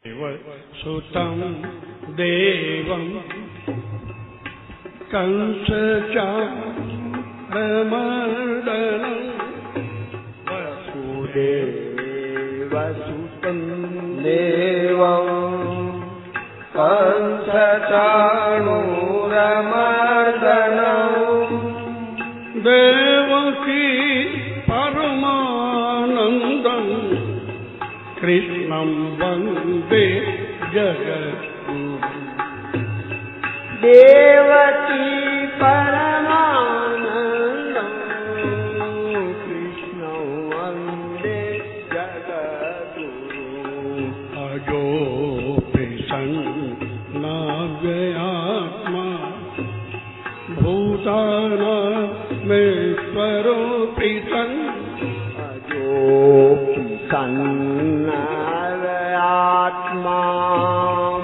सुतं देवं कंसचारमर्दनं वसुदेवसुतं देवं कंसचाणूरमर्दनं देवकी परमानन्दं कृष्णं वन्दे जगद्गुरुं। देवकी परमानन्दं कृष्णं वन्दे जगद्गुरुम्। अजोऽपि सन्नव्ययात्मा भूतानामेश्वरोऽपि सन् अजोऽपि सन्नव्ययात्मा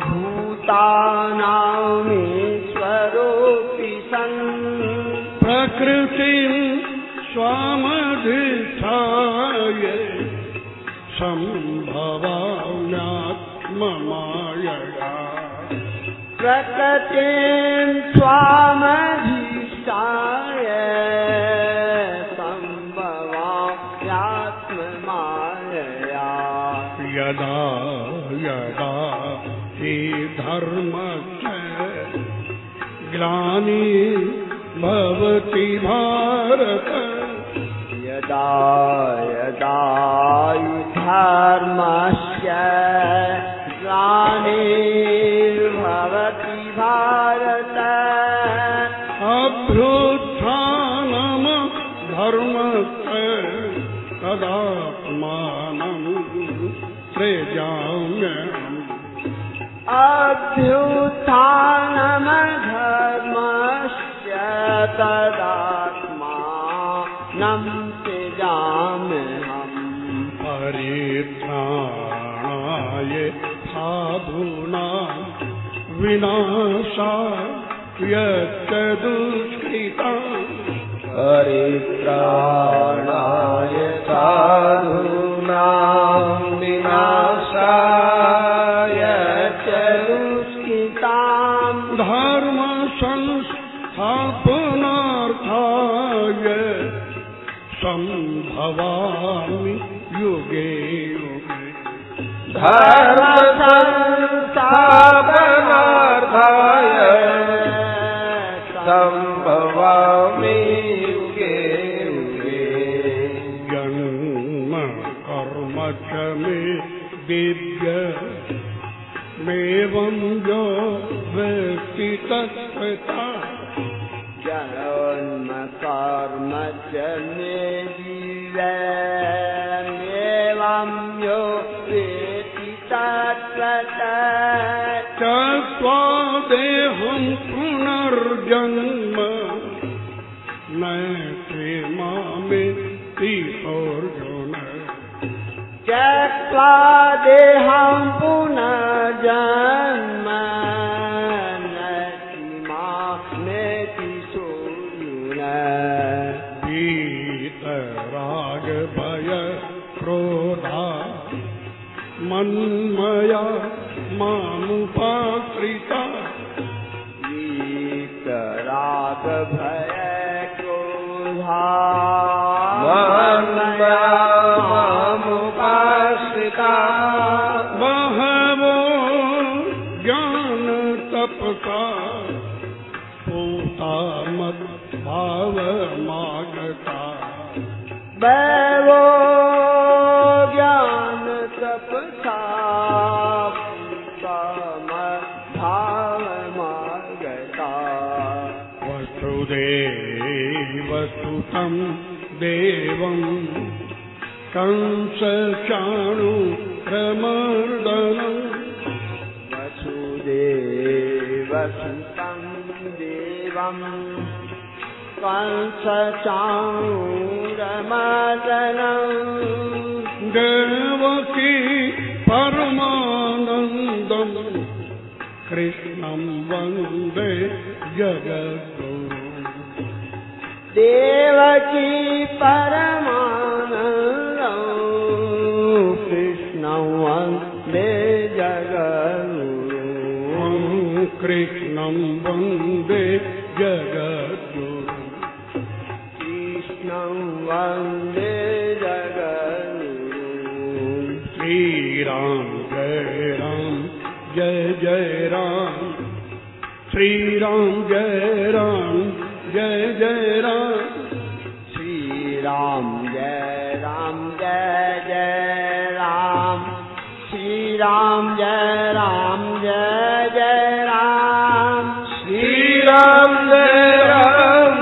भूतानामीश्वरोऽपि सन् प्रकृतिं स्वामधिष्ठाय सम्भवाम्यात्ममायया प्रकृतिं स्वामधिष्ठाय सम्भवाम्यात्ममायया यदा यदा हि धर्मस्य ग्लानिर्भवति भारत यदा यदा धर्मस्य ग्लानिर्भवति भारत अभ्युत्थानं धर्मस्य तदात्मानं सृजाम्यहम्। अभ्युत्थानं धर्मस्य तदात्मानं सृजाम्यहम्। परित्राणाय साधूनां विनाशाय च दुष्कृताम्। परित्राणाय साधूनां विनाशाय च दुष्कृताम्। धर्म संस्थापनार्थाय सम्भवामि युगे युगे। धर्म संस्थापनार्थाय सम्भवामि युगे युगे। जन्म कर्म च मे दिव्य मेवं यो वेत्ति तत्त्वता। जन्म कर्म च मे दिव्यमेवं यो वेत्ति तत्त्वतः। त्यक्त्वा देहं पुनर्जन्म नैति मामेति अर्जुन। त्यक्त्वा देहं पुनर्जन्म नैति मामेति अर्जुन। वीतराग भय क्रोधा मन्मया मामुपाश्रिता। वीतराग भय क्रोधा मन्मया मामुपाश्रिता। बहवो ज्ञान तपसा पूता मद्भावमागता। बहवो ज्ञान तपसा मद्भावमागता। वसुदेवसुतं देवं कंसचाणूरमर्दनं। वसुदेवसुतं देवं कंसचाणूरमर्दनं। देवकी परमानन्दं कृष्णं वन्दे जगद्गुरुम्। देवकी परमानन्दं कृष्णं वन्दे जगद्गुरुम्। जगद्गुरुं कृष्णं वन्दे जगद्गुरुं कृष्णं वन्दे जगद्गुरुं श्रीराम जय जय राम श्रीराम जय जय राम श्रीराम जय जय राम श्रीराम जय जय राम श्रीराम जय राम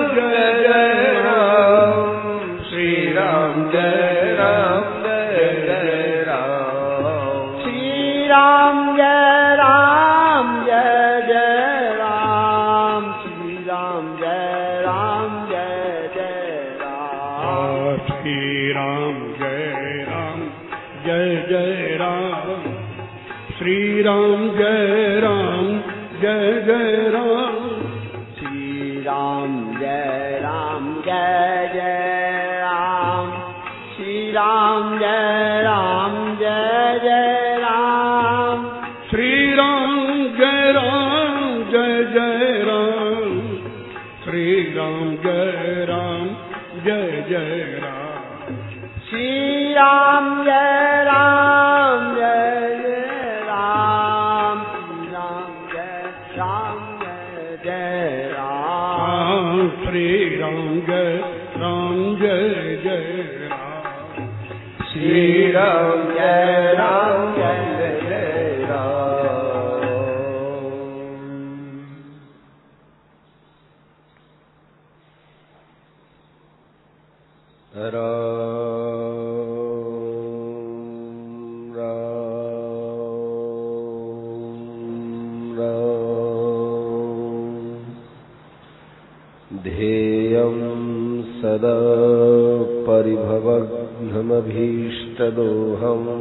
श्रीराम जय राम श्रीराम जय जय राम श्रीराम जय जय राम श्रीराम जय जय राम श्रीराम जय जय राम श्रीराम जय जय राम श्रीराम जय जय राम श्रीराम जय जय राम श्रीराम जय जय राम श्रीराम जय जय राम श्रीराम जय राम श्रीराम जय जय राम श्रीराम जय जय राम ध्येयं सदा परिभवघ्नमभीष्टदोहम्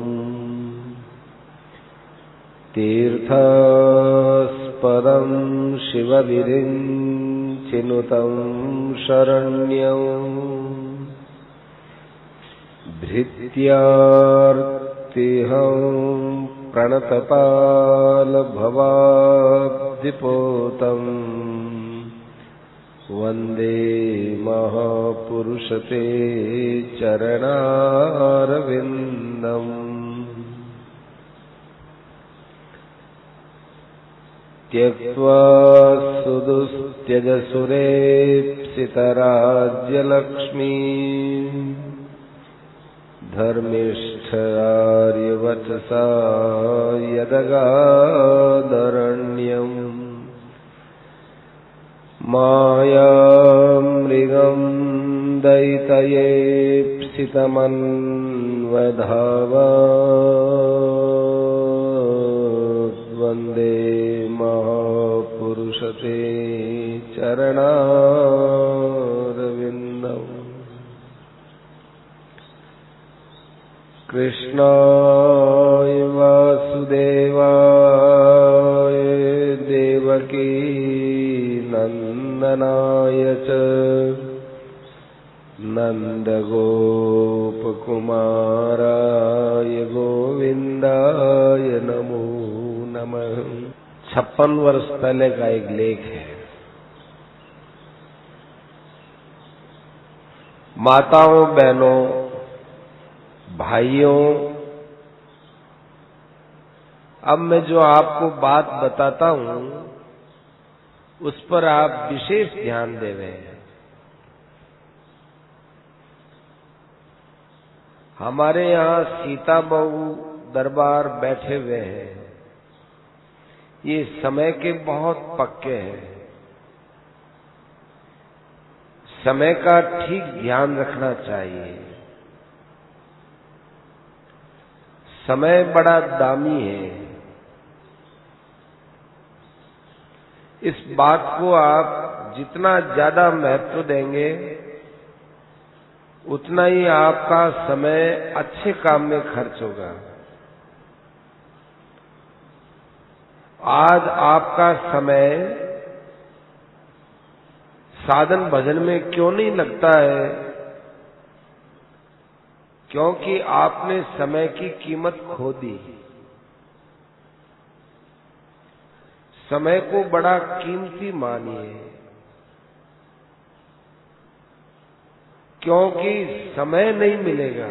तीर्थास्पदं शिवविरिञ्चिनुतं शरण्यम् धृत्यार्तिहं प्रणतपालभवाब्धिपोतम् वन्दे महापुरुषते चरणारविन्दम् त्यक्त्वा सुदुस्त्यजसुरेप्सितराज्यलक्ष्मी धर्मिष्ठ आर्यवचसा यदगादरण्यम् मायामृगं दयितयेप्सितमन्वधावत् वन्दे महापुरुषते चरणारविन्दम् कृष्णाय वासुदेवाय देवकी नन्दनाय च नन्दगोपकुमाराय गोविन्दाय नमो नमः। 56 वर्ष पहले का एक लेख है। माताओं, बहनों, भाइयों, अब मैं जो आपको बात बताता हूं उस पर आप विशेष ध्यान देवें। हमारे यहाँ सीता बहू दरबार बैठे हुए हैं। ये समय के बहुत पक्के हैं। समय का ठीक ध्यान रखना चाहिए। समय बड़ा दामी है। इस बात को आप जितना ज्यादा महत्व देंगे उतना ही आपका समय अच्छे काम में खर्च होगा। आज आपका समय साधन भजन में क्यों नहीं लगता है? क्योंकि आपने समय की कीमत खो दी। समय को बड़ा कीमती मानिए, क्योंकि समय नहीं मिलेगा।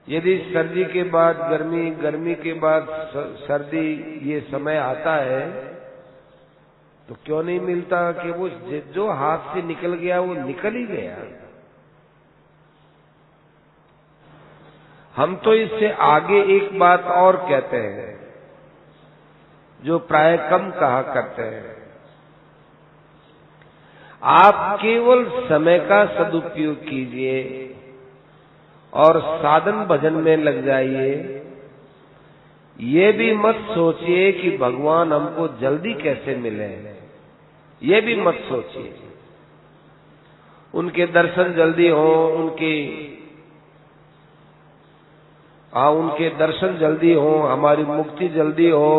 यदि सर्दी के बाद गर्मी, गर्मी के बाद सर्दी, ये समय आता है तो क्यों नहीं मिलता कि वो जो हाथ से निकल गया वो निकल ही गया। हम तो इससे आगे एक बात और कहते हैं जो प्राय कम कहा करते हैं। आप केवल समय का सदुपयोग कीजिए और साधन भजन में लग जाइए। ये भी मत सोचिए कि भगवान हमको जल्दी कैसे मिले, ये भी मत सोचिए। उनके दर्शन जल्दी हो, उनके दर्शन जल्दी हो, हमारी मुक्ति जल्दी हो,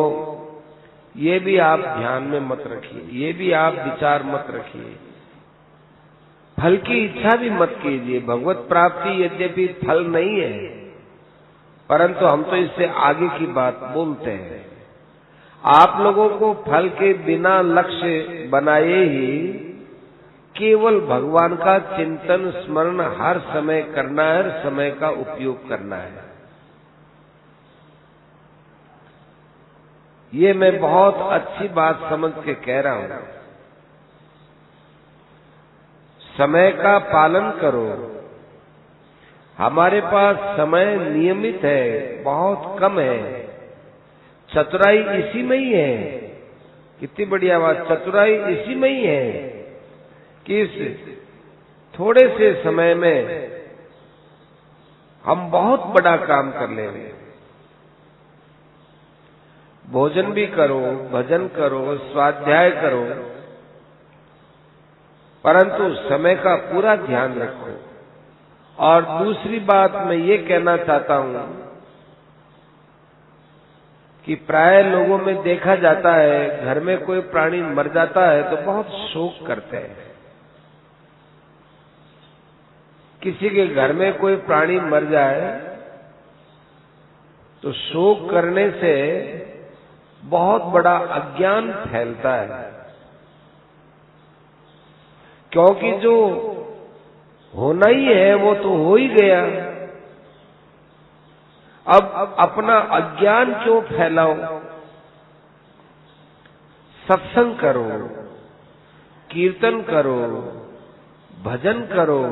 ये भी आप ध्यान में मत रखिए, ये भी आप विचार मत रखिए। फल की इच्छा भी मत कीजिए। भगवत प्राप्ति यद्यपि फल नहीं है, परंतु हम तो इससे आगे की बात बोलते हैं। आप लोगों को फल के बिना लक्ष्य बनाए ही केवल भगवान का चिंतन स्मरण हर समय करना है, हर समय का उपयोग करना है। ये मैं बहुत अच्छी बात समझ के कह रहा हूं। समय का पालन करो। हमारे पास समय नियमित है, बहुत कम है। चतुराई इसी में ही है। कितनी बढ़िया बात, चतुराई इसी में ही है कि इस थोड़े से समय में हम बहुत बड़ा काम कर लेंगे। भोजन भी करो, भजन करो, स्वाध्याय करो, परंतु समय का पूरा ध्यान रखो। और दूसरी बात मैं ये कहना चाहता हूं कि प्राय लोगों में देखा जाता है, घर में कोई प्राणी मर जाता है तो बहुत शोक करते हैं। किसी के घर में कोई प्राणी मर जाए तो शोक करने से बहुत बड़ा अज्ञान फैलता है, क्योंकि जो होना ही है वो तो हो ही गया। अब अपना अज्ञान क्यों फैलाओ? सत्संग करो, कीर्तन करो, भजन करो,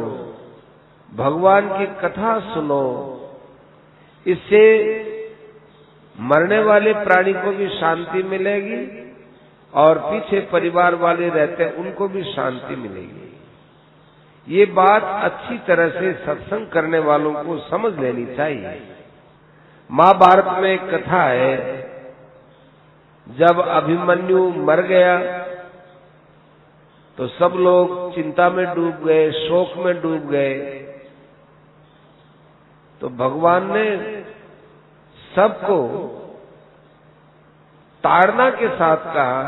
भगवान की कथा सुनो। इससे मरने वाले प्राणी को भी शांति मिलेगी और पीछे परिवार वाले रहते हैं उनको भी शांति मिलेगी। ये बात अच्छी तरह से सत्संग करने वालों को समझ लेनी चाहिए। महाभारत में एक कथा है, जब अभिमन्यु मर गया तो सब लोग चिंता में डूब गए, शोक में डूब गए। तो भगवान ने सबको ताड़ना के साथ कहा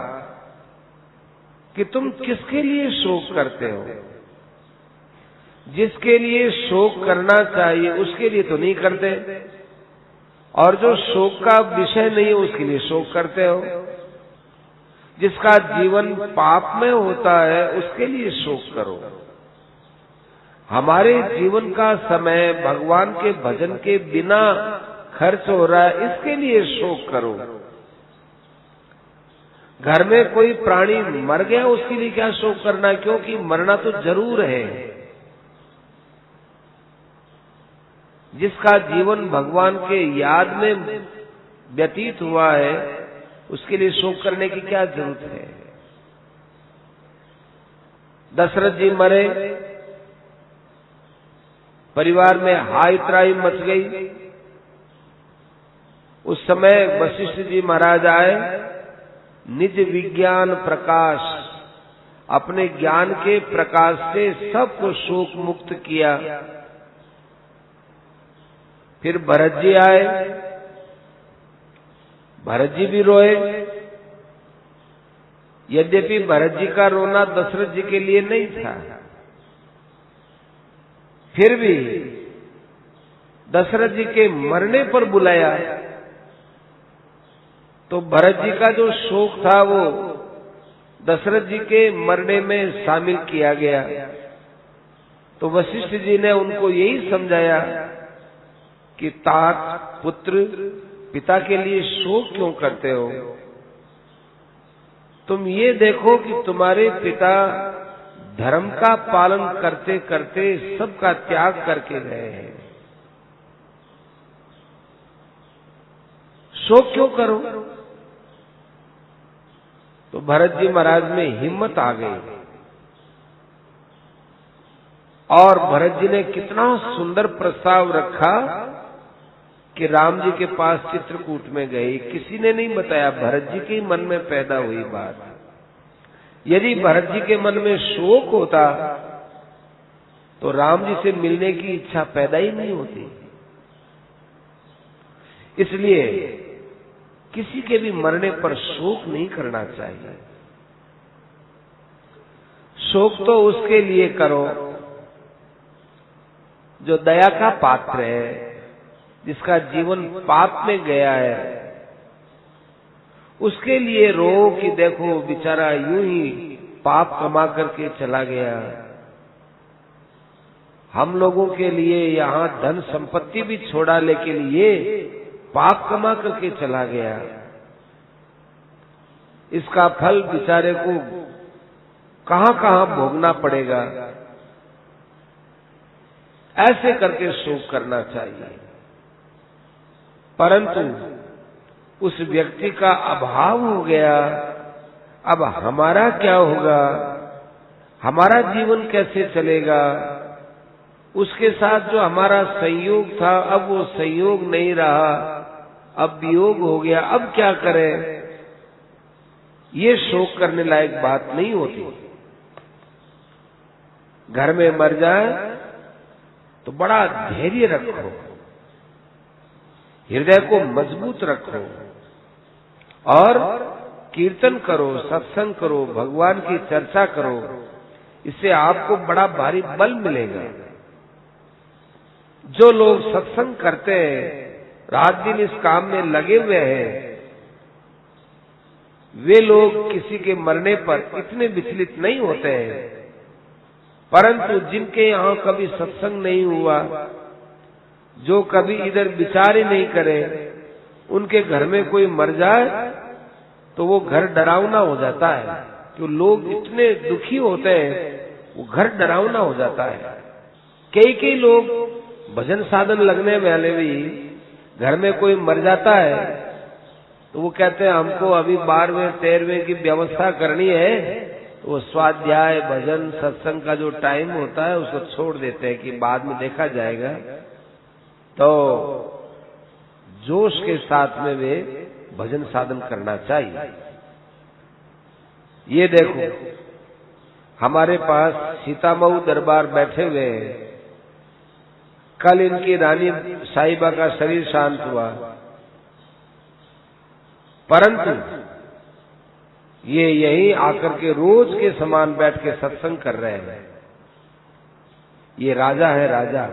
कि तुम किसके लिए शोक करते हो? जिसके लिए शोक करना चाहिए उसके लिए तो नहीं करते, और जो शोक का विषय नहीं है उसके लिए शोक करते हो। जिसका जीवन पाप में होता है उसके लिए शोक करो। हमारे जीवन का समय भगवान के भजन के बिना खर्च हो रहा है, इसके लिए शोक करो। घर में कोई प्राणी मर गया उसके लिए क्या शोक करना, क्योंकि मरना तो जरूर है। जिसका जीवन भगवान के याद में व्यतीत हुआ है उसके लिए शोक करने की क्या जरूरत है? दशरथ जी मरे, परिवार में हाय त्राही मच गई। उस समय वशिष्ठ जी महाराज आए, निज विज्ञान प्रकाश, अपने ज्ञान के प्रकाश से सबको शोक मुक्त किया। फिर भरत जी आए, भरत जी भी रोए। यद्यपि भरत जी का रोना दशरथ जी के लिए नहीं था, फिर भी दशरथ जी के मरने पर बुलाया तो भरत जी का जो शोक था वो दशरथ जी के मरने में शामिल किया गया। तो वशिष्ठ जी ने उनको यही समझाया कि तात पुत्र पिता के लिए शोक क्यों करते हो? तुम ये देखो कि तुम्हारे पिता धर्म का पालन करते करते सबका त्याग करके गए हैं, शोक क्यों करो? तो भरत जी महाराज में हिम्मत आ गई और भरत जी ने कितना सुंदर प्रस्ताव रखा कि राम जी के पास चित्रकूट में गए। किसी ने नहीं बताया, भरत जी के मन में पैदा हुई बात। यदि भरत जी के मन में शोक होता तो राम जी से मिलने की इच्छा पैदा ही नहीं होती। इसलिए किसी के भी मरने पर शोक नहीं करना चाहिए। शोक तो उसके लिए करो जो दया का पात्र है, जिसका जीवन पाप में गया है। उसके लिए रो कि देखो बेचारा यूं ही पाप कमा करके चला गया। हम लोगों के लिए यहाँ धन संपत्ति भी छोड़ा, लेकिन ये पाप कमा करके चला गया। इसका फल बेचारे को कहां कहां भोगना पड़ेगा। ऐसे करके शोक करना चाहिए। परंतु उस व्यक्ति का अभाव हो गया, अब हमारा क्या होगा, हमारा जीवन कैसे चलेगा? उसके साथ जो हमारा संयोग था अब वो संयोग नहीं रहा, अब वियोग हो गया, अब क्या करें? ये शोक करने लायक बात नहीं होती। घर में मर जाए तो बड़ा धैर्य रखो, हृदय को मजबूत रखो और कीर्तन करो, सत्संग करो, भगवान की चर्चा करो। इससे आपको बड़ा भारी बल मिलेगा। जो लोग सत्संग करते हैं, रात दिन इस काम में लगे हुए हैं, वे लोग किसी के मरने पर इतने विचलित नहीं होते हैं। परंतु जिनके यहाँ कभी सत्संग नहीं हुआ, जो कभी इधर विचार ही नहीं करे, उनके घर में कोई मर जाए तो वो घर डरावना हो जाता है। कि लोग इतने दुखी होते हैं, वो घर डरावना हो जाता है। कई लोग भजन साधन लगने वाले भी घर में कोई मर जाता है तो वो कहते हैं हमको अभी 12वें 13वें की व्यवस्था करनी है, तो वो स्वाध्याय भजन सत्संग का जो टाइम होता है उसको छोड़ देते हैं कि बाद में देखा जाएगा। तो जोश के साथ में वे भजन साधन करना चाहिए। ये देखो हमारे पास सीतामऊ दरबार बैठे हुए हैं। कल इनकी रानी साहिबा का शरीर शांत हुआ, परंतु ये यहीं आकर के रोज के समान बैठ के सत्संग कर रहे हैं। ये राजा है, राजा।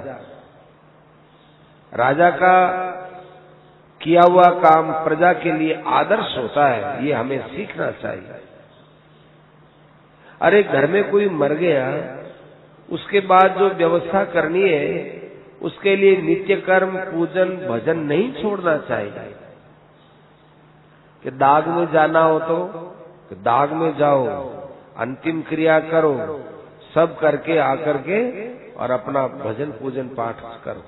राजा का किया हुआ काम प्रजा के लिए आदर्श होता है, ये हमें सीखना चाहिए। अरे घर में कोई मर गया, उसके बाद जो व्यवस्था करनी है उसके लिए नित्य कर्म पूजन भजन नहीं छोड़ना चाहिए। कि दाग में जाना हो तो दाग में जाओ, अंतिम क्रिया करो, सब करके आकर के और अपना भजन पूजन पाठ करो।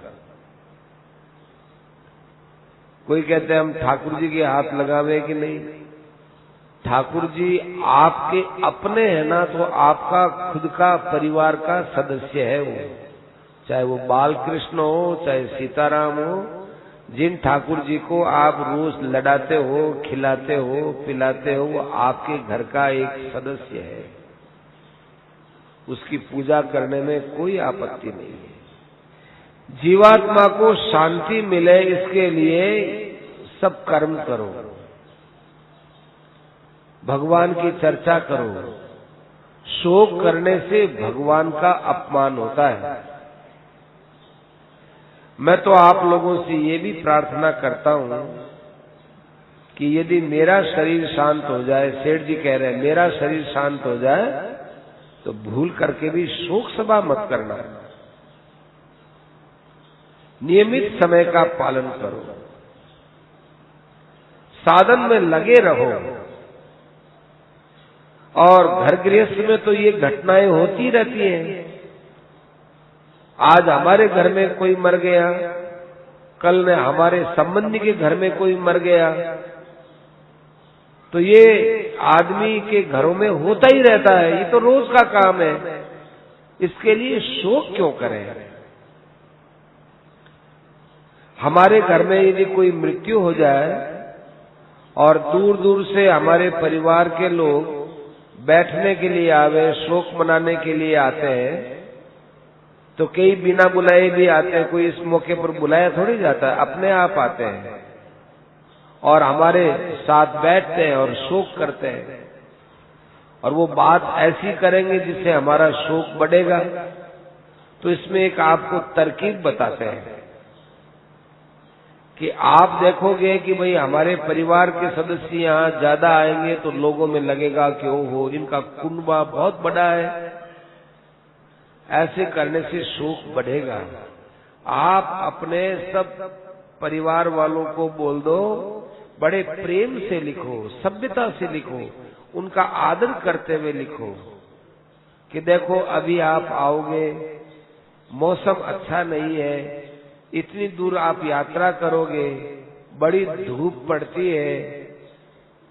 कोई कहते हैं हम ठाकुर जी के हाथ लगावे कि नहीं। ठाकुर जी आपके अपने हैं ना, तो आपका खुद का परिवार का सदस्य है वो। चाहे वो बाल कृष्ण हो, चाहे सीताराम हो, जिन ठाकुर जी को आप रोज लड़ाते हो, खिलाते हो, पिलाते हो, वो आपके घर का एक सदस्य है। उसकी पूजा करने में कोई आपत्ति नहीं है। जीवात्मा को शांति मिले इसके लिए सब कर्म करो, भगवान की चर्चा करो। शोक करने से भगवान का अपमान होता है। मैं तो आप लोगों से ये भी प्रार्थना करता हूं कि यदि मेरा शरीर शांत हो जाए, सेठ जी कह रहे हैं मेरा शरीर शांत हो जाए तो भूल करके भी शोक सभा मत करना, नियमित समय का पालन करो, साधन में लगे रहो। और घर गृहस्थ में तो ये घटनाएं होती रहती हैं। आज हमारे घर में कोई मर गया, कल ने हमारे संबंधी के घर में कोई मर गया, तो ये आदमी के घरों में होता ही रहता है, ये तो रोज का काम है। इसके लिए शोक क्यों करें? हमारे घर में यदि कोई मृत्यु हो जाए और दूर दूर से हमारे परिवार के लोग बैठने के लिए आवे, शोक मनाने के लिए आते हैं, तो कई बिना बुलाए भी आते हैं, कोई इस मौके पर बुलाया थोड़ी जाता है, अपने आप आते हैं और हमारे साथ बैठते हैं और शोक करते हैं। और वो बात ऐसी करेंगे जिससे हमारा शोक बढ़ेगा। तो इसमें एक आपको तरकीब बताते हैं कि आप देखोगे कि भाई हमारे परिवार के सदस्य यहाँ ज्यादा आएंगे तो लोगों में लगेगा कि ओहो इनका कुनबा बहुत बड़ा है, ऐसे करने से शोक बढ़ेगा। आप अपने सब परिवार वालों को बोल दो, बड़े प्रेम से लिखो, सभ्यता से लिखो, उनका आदर करते हुए लिखो कि देखो अभी आप आओगे, मौसम अच्छा नहीं है, इतनी दूर आप यात्रा करोगे, बड़ी धूप पड़ती है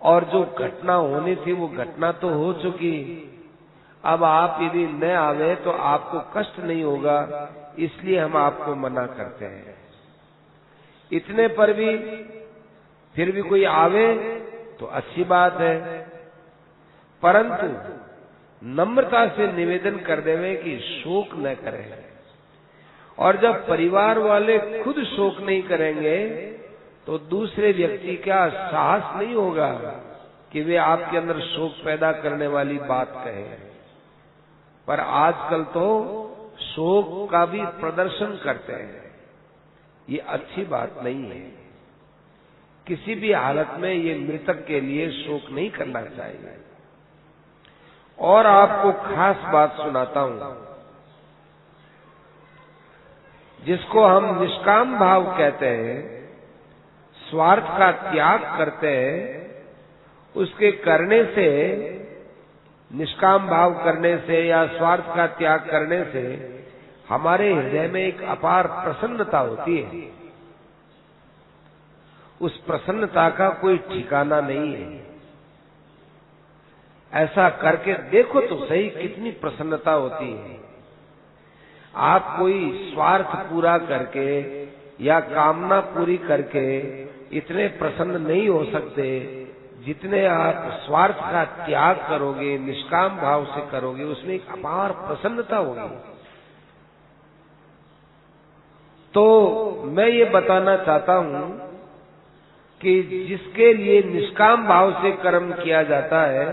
और जो घटना होनी थी वो घटना तो हो चुकी। अब आप यदि न आवे तो आपको कष्ट नहीं होगा, इसलिए हम आपको मना करते हैं। इतने पर भी फिर भी कोई आवे तो अच्छी बात है, परंतु नम्रता से निवेदन कर देवे कि शोक न करें। और जब परिवार वाले खुद शोक नहीं करेंगे तो दूसरे व्यक्ति का साहस नहीं होगा कि वे आपके अंदर शोक पैदा करने वाली बात कहें। पर आजकल तो शोक का भी प्रदर्शन करते हैं, ये अच्छी बात नहीं है। किसी भी हालत में ये मृतक के लिए शोक नहीं करना चाहिए। और आपको खास बात सुनाता हूं, जिसको हम निष्काम भाव कहते हैं, स्वार्थ का त्याग करते हैं, उसके करने से, निष्काम भाव करने से या स्वार्थ का त्याग करने से हमारे हृदय में एक अपार प्रसन्नता होती है। उस प्रसन्नता का कोई ठिकाना नहीं है। ऐसा करके देखो तो सही कितनी प्रसन्नता होती है। आप कोई स्वार्थ पूरा करके या कामना पूरी करके इतने प्रसन्न नहीं हो सकते जितने आप स्वार्थ का त्याग करोगे, निष्काम भाव से करोगे, उसमें एक अपार प्रसन्नता होगी। तो मैं ये बताना चाहता हूं कि जिसके लिए निष्काम भाव से कर्म किया जाता है,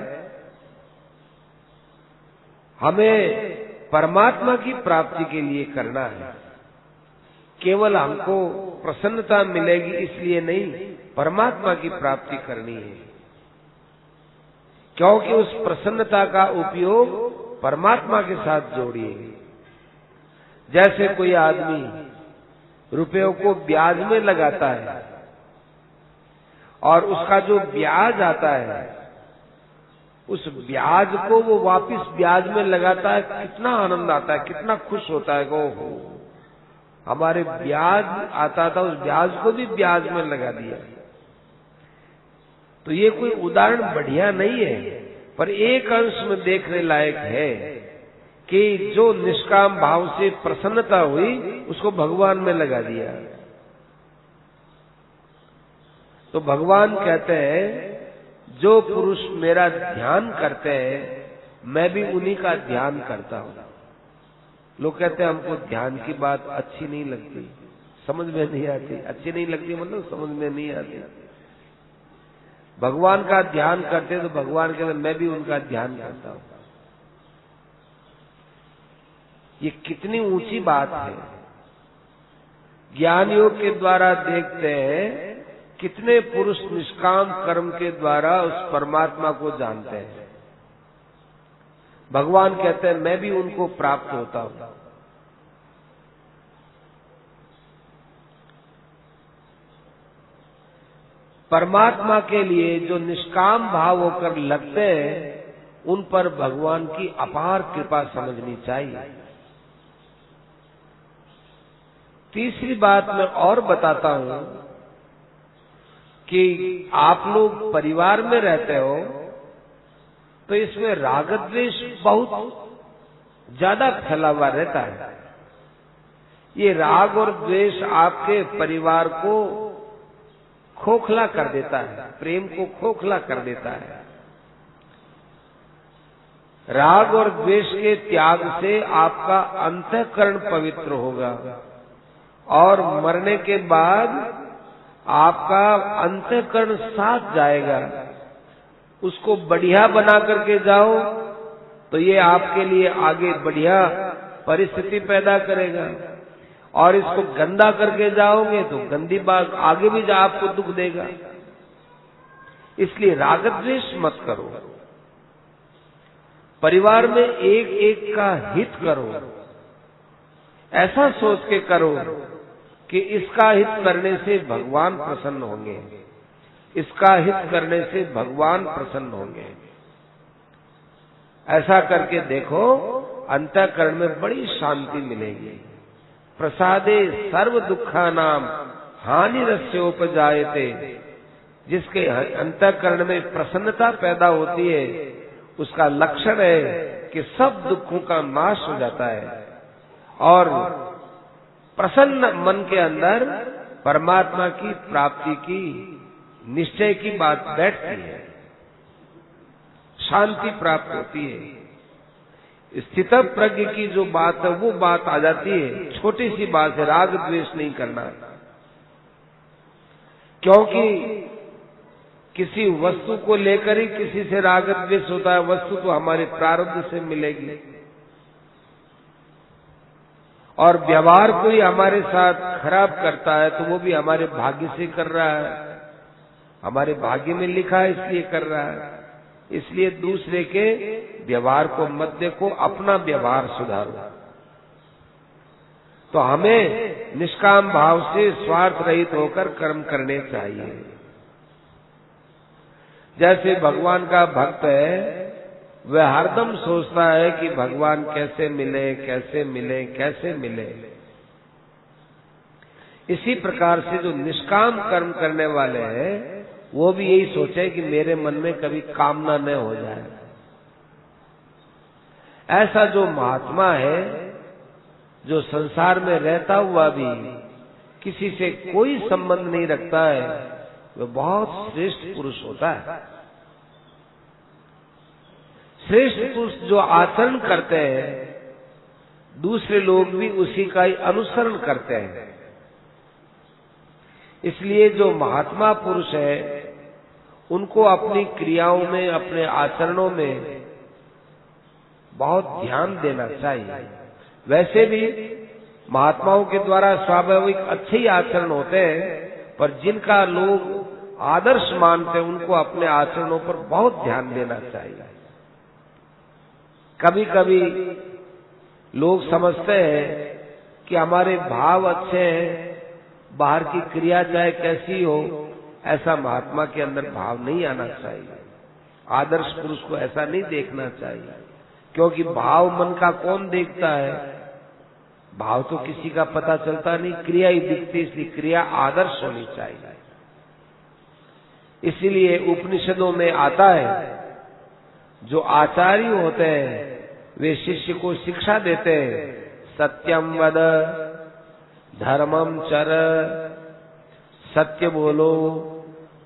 हमें परमात्मा की प्राप्ति के लिए करना है। केवल हमको प्रसन्नता मिलेगी इसलिए नहीं, परमात्मा की प्राप्ति करनी है, क्योंकि उस प्रसन्नता का उपयोग परमात्मा के साथ जोड़िए। जैसे कोई आदमी रुपयों को ब्याज में लगाता है और उसका जो ब्याज आता है, उस ब्याज को वो वापस ब्याज में लगाता है, कितना आनंद आता है, कितना खुश होता है। ओहो, हमारे ब्याज आता था, उस ब्याज को भी ब्याज में लगा दिया। तो ये कोई उदाहरण बढ़िया नहीं है, पर एक अंश में देखने लायक है कि जो निष्काम भाव से प्रसन्नता हुई उसको भगवान में लगा दिया। तो भगवान कहते हैं जो पुरुष मेरा ध्यान करते हैं, मैं भी उन्हीं का ध्यान करता हूं। लोग कहते हैं हमको ध्यान की बात अच्छी नहीं लगती, समझ में नहीं आती। अच्छी नहीं लगती मतलब समझ में नहीं आती। भगवान का ध्यान करते तो भगवान कहते मैं भी उनका ध्यान करता हूं। ये कितनी ऊंची बात है। ज्ञान योग के द्वारा देखते हैं कितने पुरुष निष्काम कर्म के द्वारा उस परमात्मा को जानते हैं। भगवान कहते हैं मैं भी उनको प्राप्त होता हूं। परमात्मा के लिए जो निष्काम भाव होकर लगते हैं, उन पर भगवान की अपार कृपा समझनी चाहिए। तीसरी बात मैं और बताता हूं कि आप लोग परिवार में रहते हो तो इसमें राग द्वेष बहुत ज्यादा फैला हुआ रहता है। ये राग और द्वेष आपके परिवार को खोखला कर देता है, प्रेम को खोखला कर देता है। राग और द्वेष के त्याग से आपका अंतःकरण पवित्र होगा और मरने के बाद आपका अंतःकरण साथ जाएगा। उसको बढ़िया बना करके जाओ तो ये आपके लिए आगे बढ़िया परिस्थिति पैदा करेगा, और इसको गंदा करके जाओगे तो गंदी बात आगे भी आपको दुख देगा। इसलिए राग द्वेष मत करो, परिवार में एक एक का हित करो। ऐसा सोच के करो कि इसका हित करने से भगवान प्रसन्न होंगे, इसका हित करने से भगवान प्रसन्न होंगे। ऐसा करके देखो, अंतःकरण में बड़ी शांति मिलेगी। प्रसादे सर्व दुखानाम हानिरस्योपजायते। जिसके अंतःकरण में प्रसन्नता पैदा होती है, उसका लक्षण है कि सब दुखों का नाश हो जाता है और प्रसन्न मन के अंदर परमात्मा की प्राप्ति की निश्चय की बात बैठती है, शांति प्राप्त होती है। स्थित प्रज्ञ की जो बात है वो बात आ जाती है। छोटी सी बात है, राग द्वेष नहीं करना, क्योंकि किसी वस्तु को लेकर ही किसी से राग द्वेष होता है। वस्तु तो हमारे प्रारब्ध से मिलेगी, और व्यवहार कोई हमारे साथ खराब करता है तो वो भी हमारे भाग्य से कर रहा है, हमारे भाग्य में लिखा है इसलिए कर रहा है। इसलिए दूसरे के व्यवहार को मत देखो, अपना व्यवहार सुधारो। तो हमें निष्काम भाव से स्वार्थ रहित होकर कर्म करने चाहिए। जैसे भगवान का भक्त है, वह हरदम सोचता है कि भगवान कैसे मिले, कैसे मिले, कैसे मिले। इसी प्रकार से जो निष्काम कर्म करने वाले हैं, वो भी यही सोचे कि मेरे मन में कभी कामना न हो जाए। ऐसा जो महात्मा है, जो संसार में रहता हुआ भी किसी से कोई संबंध नहीं रखता है, वह बहुत श्रेष्ठ पुरुष होता है। श्रेष्ठ पुरुष जो आचरण करते हैं, दूसरे लोग भी उसी का ही अनुसरण करते हैं। इसलिए जो महात्मा पुरुष है, उनको अपनी क्रियाओं में, अपने आचरणों में बहुत ध्यान देना चाहिए। वैसे भी महात्माओं के द्वारा स्वाभाविक अच्छे ही आचरण होते हैं, पर जिनका लोग आदर्श मानते हैं, उनको अपने आचरणों पर बहुत ध्यान देना चाहिए। कभी कभी लोग समझते हैं कि हमारे भाव अच्छे हैं, बाहर की क्रिया चाहे कैसी हो, ऐसा महात्मा के अंदर भाव नहीं आना चाहिए। आदर्श पुरुष को ऐसा नहीं देखना चाहिए, क्योंकि भाव मन का कौन देखता है? भाव तो किसी का पता चलता नहीं, क्रिया ही दिखती। इसलिए क्रिया आदर्श होनी चाहिए। इसीलिए उपनिषदों में आता है, जो आचार्य होते हैं वे शिष्य को शिक्षा देते हैं, सत्यम वद, धर्मम चर, सत्य बोलो,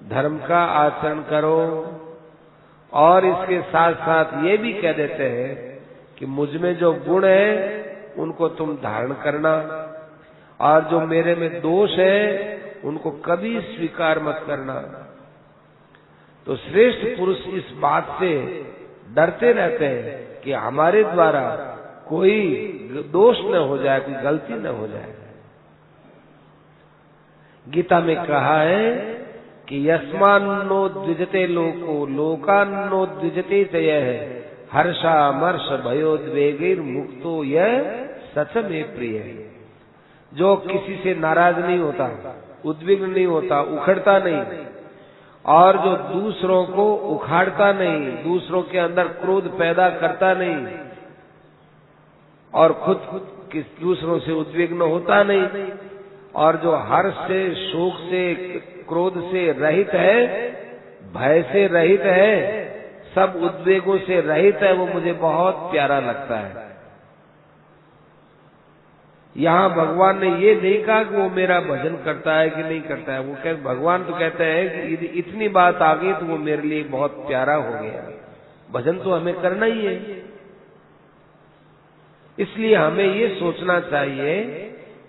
धर्म का आचरण करो, और इसके साथ साथ ये भी कह देते हैं कि मुझ में जो गुण है उनको तुम धारण करना, और जो मेरे में दोष है उनको कभी स्वीकार मत करना। तो श्रेष्ठ पुरुष इस बात से डरते रहते हैं कि हमारे द्वारा कोई दोष न हो जाए, कोई गलती न हो जाए। गीता में कहा है कि यस्मान्नो द्विजते लोको लोकान्नो द्विजते च यः हर्षामर्ष भयोद्वेगैर मुक्तो यह सच में प्रिय है। जो किसी से नाराज नहीं होता, उद्विग्न नहीं होता, उखड़ता नहीं, और जो दूसरों को उखाड़ता नहीं, दूसरों के अंदर क्रोध पैदा करता नहीं, और खुद दूसरों से उद्विग्न होता नहीं, और जो हर्ष से, शोक से, क्रोध से रहित है, भय से रहित है, सब उद्वेगों से रहित है, वो मुझे बहुत प्यारा लगता है। यहाँ भगवान ने ये नहीं कहा कि वो मेरा भजन करता है कि नहीं करता है। वो भगवान तो कहते हैं कि यदि इतनी बात आ गई तो वो मेरे लिए बहुत प्यारा हो गया। भजन तो हमें करना ही है। इसलिए हमें ये सोचना चाहिए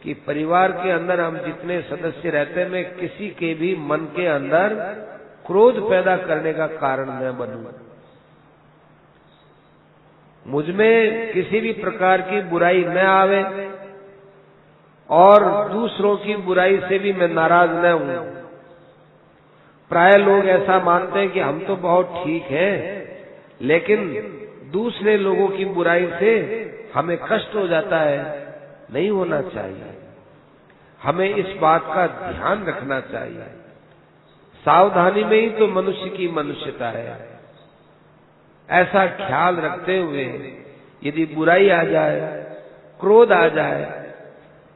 कि परिवार के अंदर हम जितने सदस्य रहते हैं, मैं किसी के भी मन के अंदर क्रोध पैदा करने का कारण न बनूं। मुझमें किसी भी प्रकार की बुराई न आवे और दूसरों की बुराई से भी मैं नाराज न हूं। प्राय लोग ऐसा मानते हैं कि हम तो बहुत ठीक हैं, लेकिन दूसरे लोगों की बुराई से हमें कष्ट हो जाता है। नहीं होना चाहिए। हमें इस बात का ध्यान रखना चाहिए। सावधानी में ही तो मनुष्य की मनुष्यता है। ऐसा ख्याल रखते हुए यदि बुराई आ जाए, क्रोध आ जाए,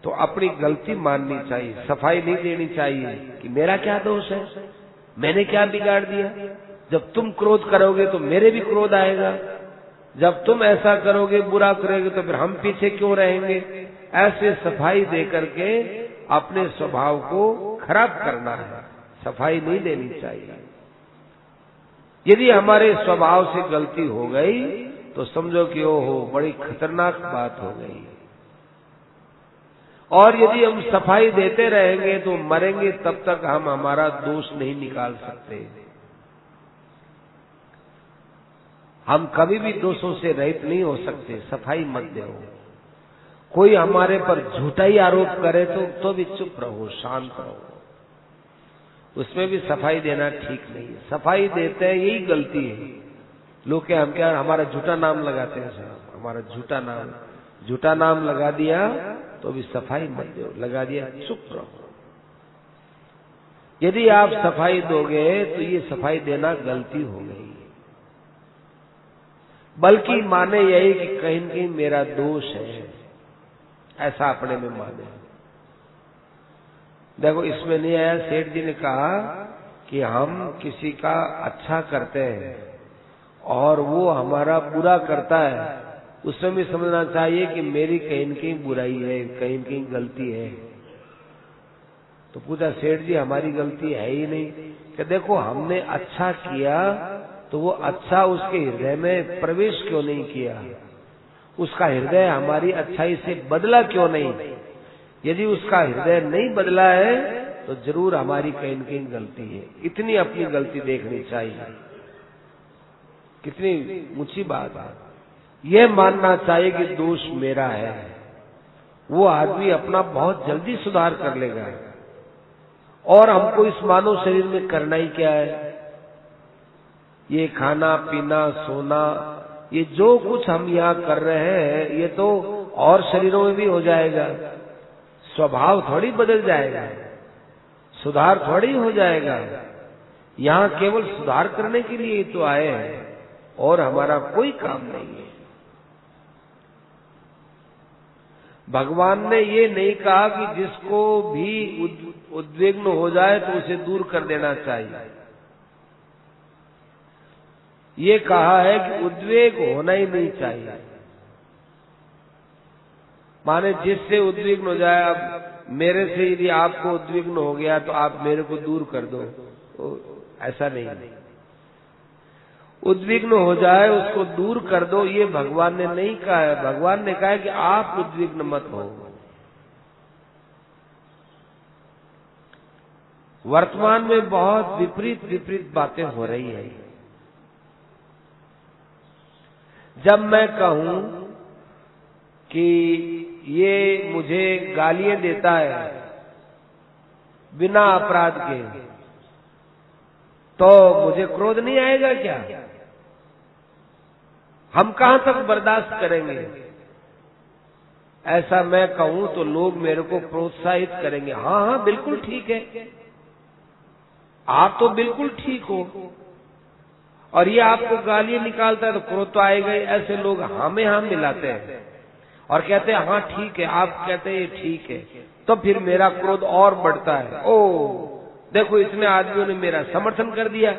तो अपनी गलती माननी चाहिए। सफाई नहीं देनी चाहिए कि मेरा क्या दोष है, मैंने क्या बिगाड़ दिया। जब तुम क्रोध करोगे तो मेरे भी क्रोध आएगा, जब तुम ऐसा करोगे, बुरा करोगे, तो फिर हम पीछे क्यों रहेंगे। ऐसे सफाई दे करके अपने स्वभाव को खराब करना है। सफाई नहीं देनी चाहिए। यदि हमारे स्वभाव से गलती हो गई तो समझो कि ओहो बड़ी खतरनाक बात हो गई। और यदि हम सफाई देते रहेंगे तो मरेंगे तब तक हम हमारा दोष नहीं निकाल सकते। हम कभी भी दोषों से रहित नहीं हो सकते। सफाई मत दो। कोई हमारे पर झूठा ही आरोप करे तो भी चुप रहो, शांत रहो। उसमें भी सफाई देना ठीक नहीं है। सफाई देते हैं यही गलती है। लोग क्या, हम क्या हमारा झूठा नाम लगाते हैं साहब, हमारा झूठा नाम लगा दिया तो भी सफाई मत दो। लगा दिया, चुप रहो। यदि आप सफाई दोगे तो ये सफाई देना गलती हो गई। बल्कि माने यही कि कहीं न कहीं मेरा दोष है, ऐसा अपने में माने। देखो इसमें नहीं आया, सेठ जी ने कहा कि हम किसी का अच्छा करते हैं और वो हमारा बुरा करता है, उसमें भी समझना चाहिए कि मेरी कहीं न कहीं बुराई है, कहीं न कहीं गलती है। तो पूछा, सेठ जी हमारी गलती है ही नहीं। कि देखो हमने अच्छा किया तो वो अच्छा उसके हृदय में प्रवेश क्यों नहीं किया, उसका हृदय हमारी अच्छाई से बदला क्यों नहीं। यदि उसका हृदय नहीं बदला है तो जरूर हमारी कहीं न कहीं गलती है। इतनी अपनी गलती देखनी चाहिए। कितनी ऊंची बात है। यह मानना चाहिए कि दोष मेरा है। वो आदमी अपना बहुत जल्दी सुधार कर लेगा। और हमको इस मानव शरीर में करना ही क्या है। ये खाना पीना सोना, ये जो कुछ हम यहाँ कर रहे हैं ये तो और शरीरों में भी हो जाएगा। स्वभाव थोड़ी बदल जाएगा, सुधार थोड़ी हो जाएगा। यहाँ केवल सुधार करने के लिए ही तो आए हैं और हमारा कोई काम नहीं है। भगवान ने ये नहीं कहा कि जिसको भी उद्विग्न हो जाए तो उसे दूर कर देना चाहिए। ये कहा है कि उद्वेग होना ही नहीं चाहिए। माने जिससे उद्विग्न हो जाए, अब मेरे से यदि आपको उद्विग्न हो गया तो आप मेरे को दूर कर दो, तो ऐसा नहीं। उद्विग्न हो जाए उसको दूर कर दो, ये भगवान ने नहीं कहा है। भगवान ने कहा है कि आप उद्विग्न मत हो। वर्तमान में बहुत विपरीत बातें हो रही है। जब मैं कहूं कि ये मुझे गालियां देता है बिना अपराध के, तो मुझे क्रोध नहीं आएगा क्या? हम कहां तक बर्दाश्त करेंगे? ऐसा मैं कहूं तो लोग मेरे को प्रोत्साहित करेंगे, हाँ हाँ बिल्कुल ठीक है, आप तो बिल्कुल ठीक हो, और ये आपको गालियां निकालता है तो क्रोध तो आएगा ही। ऐसे लोग हमें हम मिलाते हैं और कहते हैं हाँ ठीक है, आप कहते हैं ये ठीक है, तो फिर मेरा क्रोध और बढ़ता है। ओ देखो इतने आदमियों ने मेरा समर्थन कर दिया।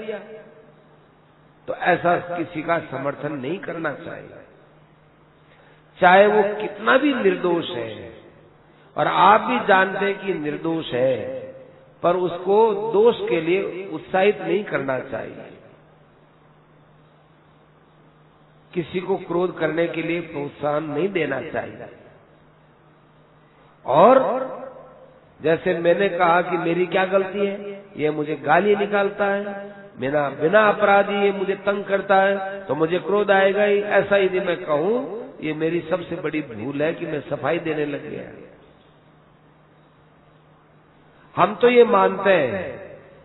तो ऐसा किसी का समर्थन नहीं करना चाहिए, चाहे वो कितना भी निर्दोष है, और आप भी जानते हैं कि निर्दोष है, पर उसको दोष के लिए उत्साहित नहीं करना चाहिए। किसी को क्रोध करने के लिए प्रोत्साहन नहीं देना चाहिए। और जैसे मैंने कहा कि मेरी क्या गलती है, ये मुझे गाली निकालता है, बिना अपराधी ये मुझे तंग करता है, तो मुझे क्रोध आएगा ही। ऐसा यदि मैं कहूं, ये मेरी सबसे बड़ी भूल है कि मैं सफाई देने लग गया। हम तो ये मानते हैं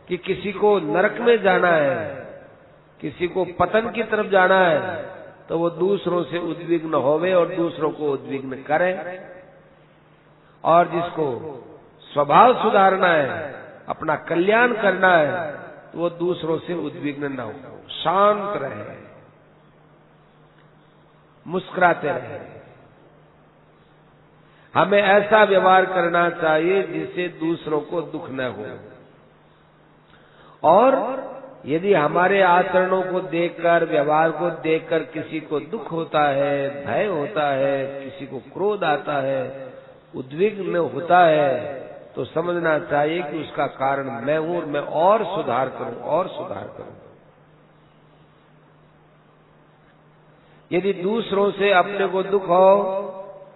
कि किसी को नरक में जाना है, किसी को पतन की तरफ जाना है, तो वो दूसरों से उद्विग्न होवे और दूसरों को उद्विग्न करे, और जिसको स्वभाव सुधारना है, अपना कल्याण करना है, तो वो दूसरों से उद्विग्न न हो, शांत रहे, मुस्कुराते रहे। हमें ऐसा व्यवहार करना चाहिए जिससे दूसरों को दुख न हो। और यदि हमारे आचरणों को देखकर, व्यवहार को देखकर किसी को दुख होता है, भय होता है, किसी को क्रोध आता है, उद्विग्न होता है, तो समझना चाहिए कि उसका कारण मैं हूं और मैं और सुधार करूं। यदि दूसरों से अपने को दुख हो,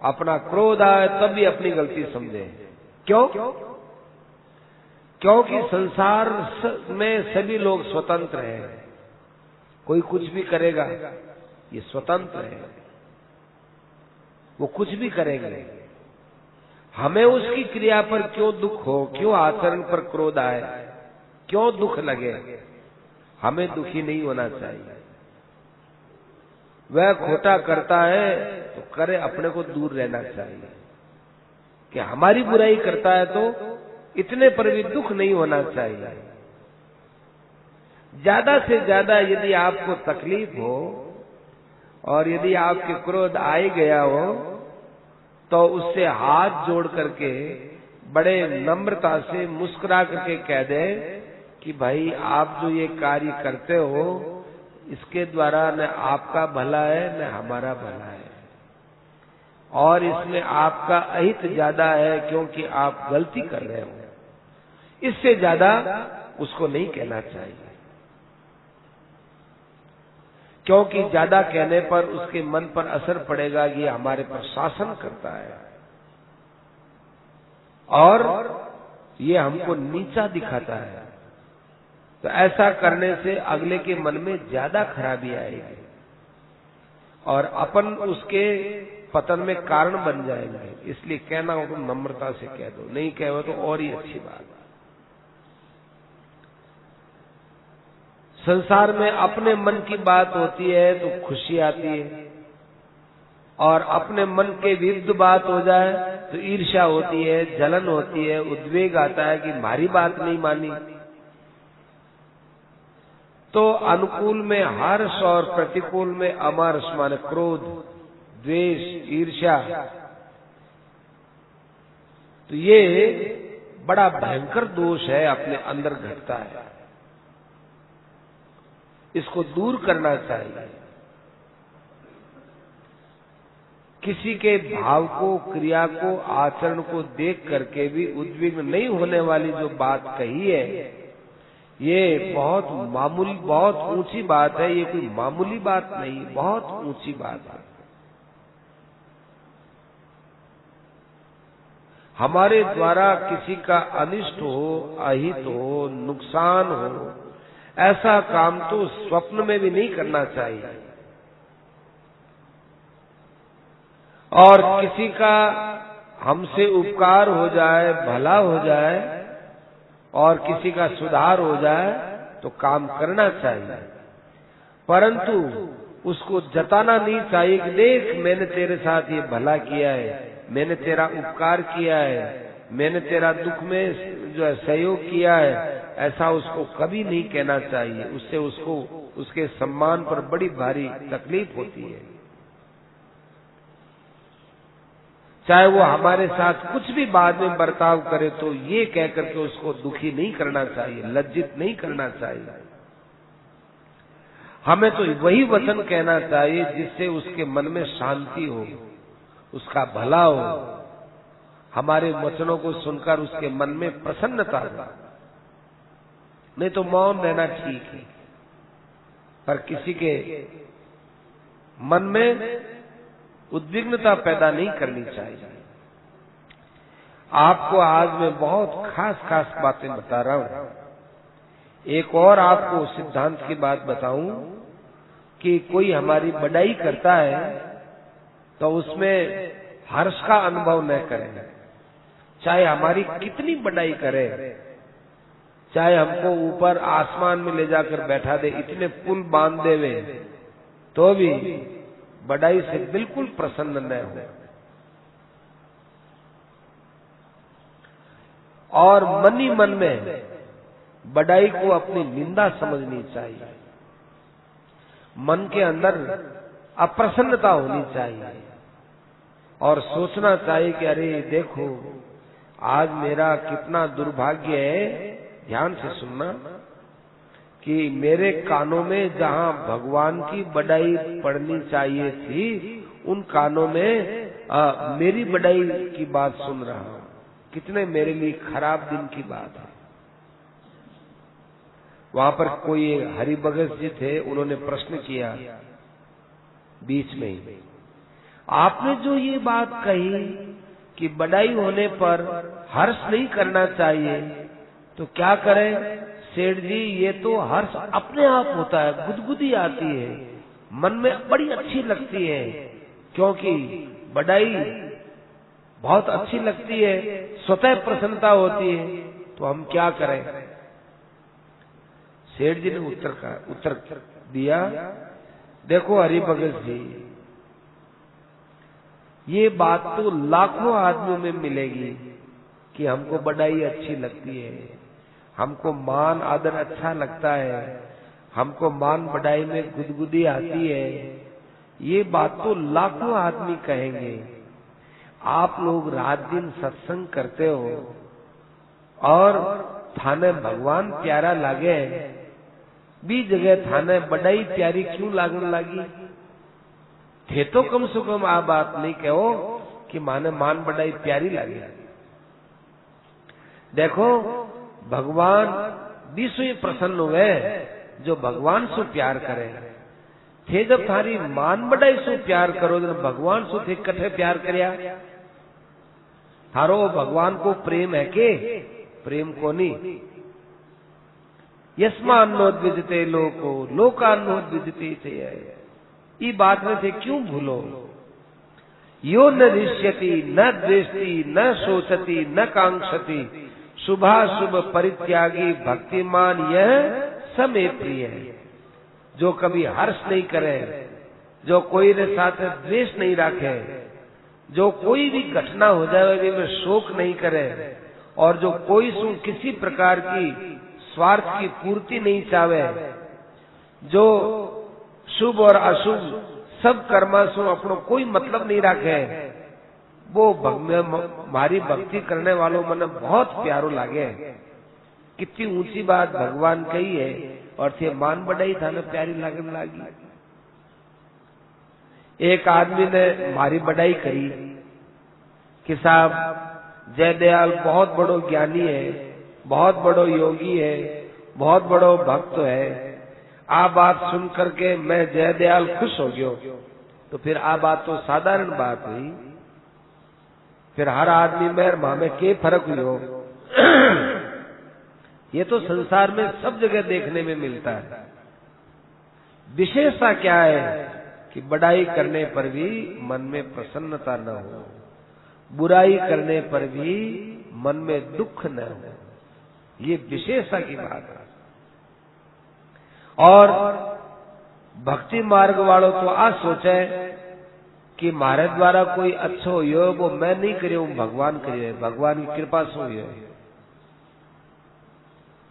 अपना क्रोध आए, तब भी अपनी गलती समझे। क्यों? क्योंकि संसार में सभी लोग स्वतंत्र हैं, कोई कुछ भी करेगा, ये स्वतंत्र है, वो कुछ भी करेंगे। हमें उसकी क्रिया पर क्यों दुख हो, क्यों आचरण पर क्रोध आए, क्यों दुख लगे? हमें दुखी नहीं होना चाहिए। वह खोटा करता है तो करे, अपने को दूर रहना चाहिए। कि हमारी बुराई करता है तो इतने पर भी दुख नहीं होना चाहिए। ज्यादा से ज्यादा यदि आपको तकलीफ हो और यदि आपके क्रोध आ ही गया हो, तो उससे हाथ जोड़ करके बड़े नम्रता से मुस्कुरा करके कह दे कि भाई आप जो ये कार्य करते हो, इसके द्वारा न आपका भला है न हमारा भला है, और इसमें आपका अहित ज्यादा है, क्योंकि आप गलती कर रहे हो। इससे ज्यादा उसको नहीं कहना चाहिए, क्योंकि ज्यादा कहने पर उसके मन पर असर पड़ेगा कि हमारे पर शासन करता है और ये हमको नीचा दिखाता है। तो ऐसा करने से अगले के मन में ज्यादा खराबी आएगी और अपन उसके पतन में कारण बन जाएंगे। इसलिए कहना हो तो नम्रता से कह दो, नहीं कहो तो और ही अच्छी बात। संसार में अपने मन की बात होती है तो खुशी आती है, और अपने मन के विरुद्ध बात हो जाए तो ईर्ष्या होती है, जलन होती है, उद्वेग आता है कि हमारी बात नहीं मानी। तो अनुकूल में हर्ष और प्रतिकूल में अमर्ष, माने क्रोध, द्वेष, ईर्ष्या, तो ये बड़ा भयंकर दोष है, अपने अंदर घटता है। इसको दूर करना चाहिए। किसी के भाव को, क्रिया को, आचरण को देख करके भी उद्विग्न नहीं होने वाली जो बात कही है, ये बहुत मामूली, बहुत ऊंची बात है। ये कोई मामूली बात नहीं, बहुत ऊंची बात है। हमारे द्वारा किसी का अनिष्ट हो, अहित हो, नुकसान हो, ऐसा काम तो स्वप्न में भी नहीं करना चाहिए। और किसी का हमसे उपकार हो जाए, भला हो जाए और किसी का सुधार हो जाए, तो काम करना चाहिए, परंतु उसको जताना नहीं चाहिए कि देख मैंने तेरे साथ ये भला किया है, मैंने तेरा उपकार किया है, मैंने तेरा दुख में जो है सहयोग किया है। ऐसा उसको कभी नहीं कहना चाहिए, उससे उसको उसके सम्मान पर बड़ी भारी तकलीफ होती है। चाहे वो हमारे साथ कुछ भी बाद में बर्ताव करे तो ये कह करके उसको दुखी नहीं करना चाहिए, लज्जित नहीं करना चाहिए। हमें तो वही वचन कहना चाहिए जिससे उसके मन में शांति हो, उसका भला हो, हमारे वचनों को सुनकर उसके मन में प्रसन्नता हो। नहीं तो मौन रहना ठीक है, पर किसी के मन में उद्विग्नता पैदा नहीं करनी चाहिए। आपको आज मैं बहुत खास खास बातें बता रहा हूं। एक और आपको सिद्धांत की बात बताऊं कि कोई हमारी बड़ाई करता है तो उसमें हर्ष का अनुभव न करें। चाहे हमारी कितनी बड़ाई करे, चाहे हमको ऊपर आसमान में ले जाकर बैठा दे, इतने पुल बांध देवे, तो भी बड़ाई से बिल्कुल प्रसन्न न हो। और मन ही मन में बड़ाई को अपनी निंदा समझनी चाहिए। मन के अंदर अप्रसन्नता होनी चाहिए और सोचना चाहिए कि अरे देखो आज मेरा कितना दुर्भाग्य है। ध्यान से सुनना कि मेरे कानों में जहां भगवान की बड़ाई पड़नी चाहिए थी, उन कानों में मेरी बड़ाई की बात सुन रहा हूं। कितने मेरे लिए खराब दिन की बात है। वहां पर कोई हरिभगत जी थे, उन्होंने प्रश्न किया बीच में ही, आपने जो ये बात कही कि बड़ाई होने पर हर्ष नहीं करना चाहिए, तो क्या करें सेठ जी? ये तो हर्ष अपने आप होता है, गुदगुदी आती है, मन में बड़ी अच्छी लगती है, क्योंकि बड़ाई बहुत अच्छी लगती है, स्वतः प्रसन्नता होती है। तो हम क्या करें? सेठ जी ने उत्तर दिया, देखो हरिभगत जी, ये बात तो लाखों आदमियों में मिलेगी कि हमको बड़ाई अच्छी लगती है, हमको मान आदर अच्छा लगता है, हमको मान बढ़ाई में गुदगुदी आती है। ये बात तो लाखों आदमी कहेंगे। आप लोग रात दिन सत्संग करते हो और थाने भगवान प्यारा लागे, भी जगह थाने बड़ाई प्यारी क्यों लागने लगी? थे तो कम से कम आ बात नहीं कहो कि माने मान बड़ाई प्यारी लगे। देखो भगवान विश्व प्रसन्न हुए जो भगवान से प्यार करे। थे जब थारी मान बड़ाई से प्यार करो तो भगवान से थे कठे प्यार करया। थारो भगवान को प्रेम है के? प्रेम को नहीं। यस्मान्नोद्विजते लोको लोकान्नोद्विजते थे। ये बात में थे क्यों भूलो? यो न रिष्यति न द्वेष्टि न शोचति न कांक्षति शुभाशुभ परित्यागी भक्तिमान यह समय प्रिय है। जो कभी हर्ष नहीं करे, जो कोई ने साथ द्वेष नहीं रखे, जो कोई भी घटना हो जाए में शोक नहीं करे, और जो कोई किसी प्रकार की स्वार्थ की पूर्ति नहीं चाहे, जो शुभ और अशुभ सब कर्मा से अपनो कोई मतलब नहीं रखे, वो हमारी भक्ति करने वालों मन बहुत प्यारो लागे। कितनी ऊंची बात भगवान कही है और थे मान बढ़ाई था ना प्यारी लगने लगी। एक आदमी ने हमारी बढ़ाई करी कि साहब जयदयाल बहुत बड़ो ज्ञानी है, बहुत बड़ो योगी है, बहुत बड़ो भक्त है। आ बात सुन करके मैं जयदयाल खुश हो गयो। तो फिर आ बात तो साधारण बात हुई। फिर हर आदमी में मामे के फर्क हुई। ये तो संसार में सब जगह देखने में मिलता है। विशेषता क्या है कि बड़ाई करने पर भी मन में प्रसन्नता न हो, बुराई करने पर भी मन में दुख न हो। ये विशेषता की बात है। और भक्ति मार्ग वालों तो आ सोचे कि मारे द्वारा कोई अच्छो हो, वो मैं नहीं करियो, भगवान करियो, भगवान की कृपा से हुई।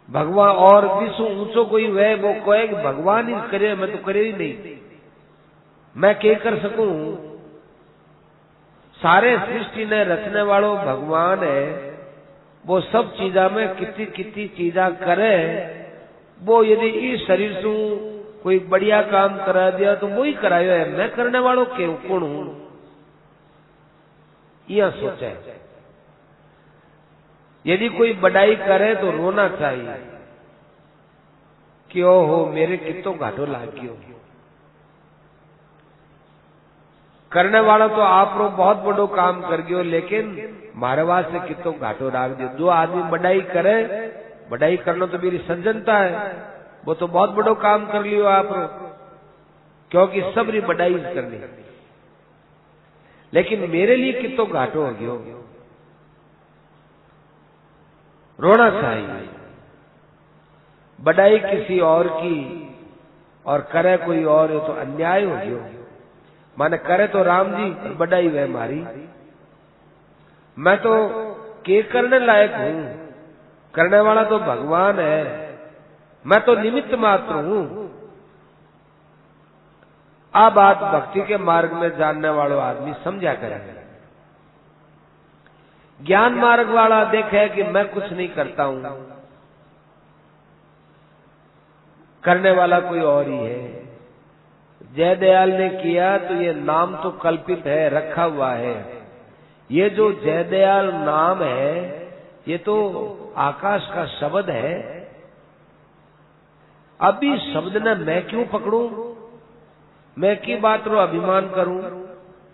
भगवान और विश्व ऊंचो कोई वह वो कहे कि भगवान ही करे, मैं तो करे ही नहीं, मैं क्या कर सकूं। सारे सृष्टि ने रचने वालों भगवान है, वो सब चीजा में कितनी कितनी चीजा करे। वो यदि इस शरीर से कोई बढ़िया काम करा दिया तो वो ही करायो है, मैं करने वालों के कौन हूं, यह सोचे। यदि कोई बड़ाई करे तो रोना चाहिए कि ओहो मेरे कितो घाटो लाग गयो। करने वाला तो आप लोग बहुत बड़ो काम कर गयो, लेकिन मारे वास्ते कितो घाटो लाग दियो। जो आदमी बड़ाई करे, बड़ाई करना तो मेरी सज्जनता है, वो तो बहुत बड़ो काम कर लियो आप लोग, क्योंकि सबरी बड़ाई करनी। लेकिन मेरे लिए कितो घाटो हो गयो, रोना चाहिए। बड़ाई किसी और की और करे कोई और हो तो अन्याय हो गयो। माने करे तो राम जी और बड़ाई वह मारी। मैं तो के करने लायक हूं, करने वाला तो भगवान है, मैं तो निमित्त मात्र हूं। आ बात भक्ति के मार्ग में जानने वालों आदमी समझा करेंगे। ज्ञान मार्ग वाला देखे कि मैं कुछ नहीं करता हूं, करने वाला कोई और ही है। जयदयाल ने किया तो ये नाम तो कल्पित है, रखा हुआ है। ये जो जयदयाल नाम है ये तो आकाश का शब्द है। अभी शब्द ने मैं क्यों पकड़ूं, मैं की बात रो अभिमान करूं।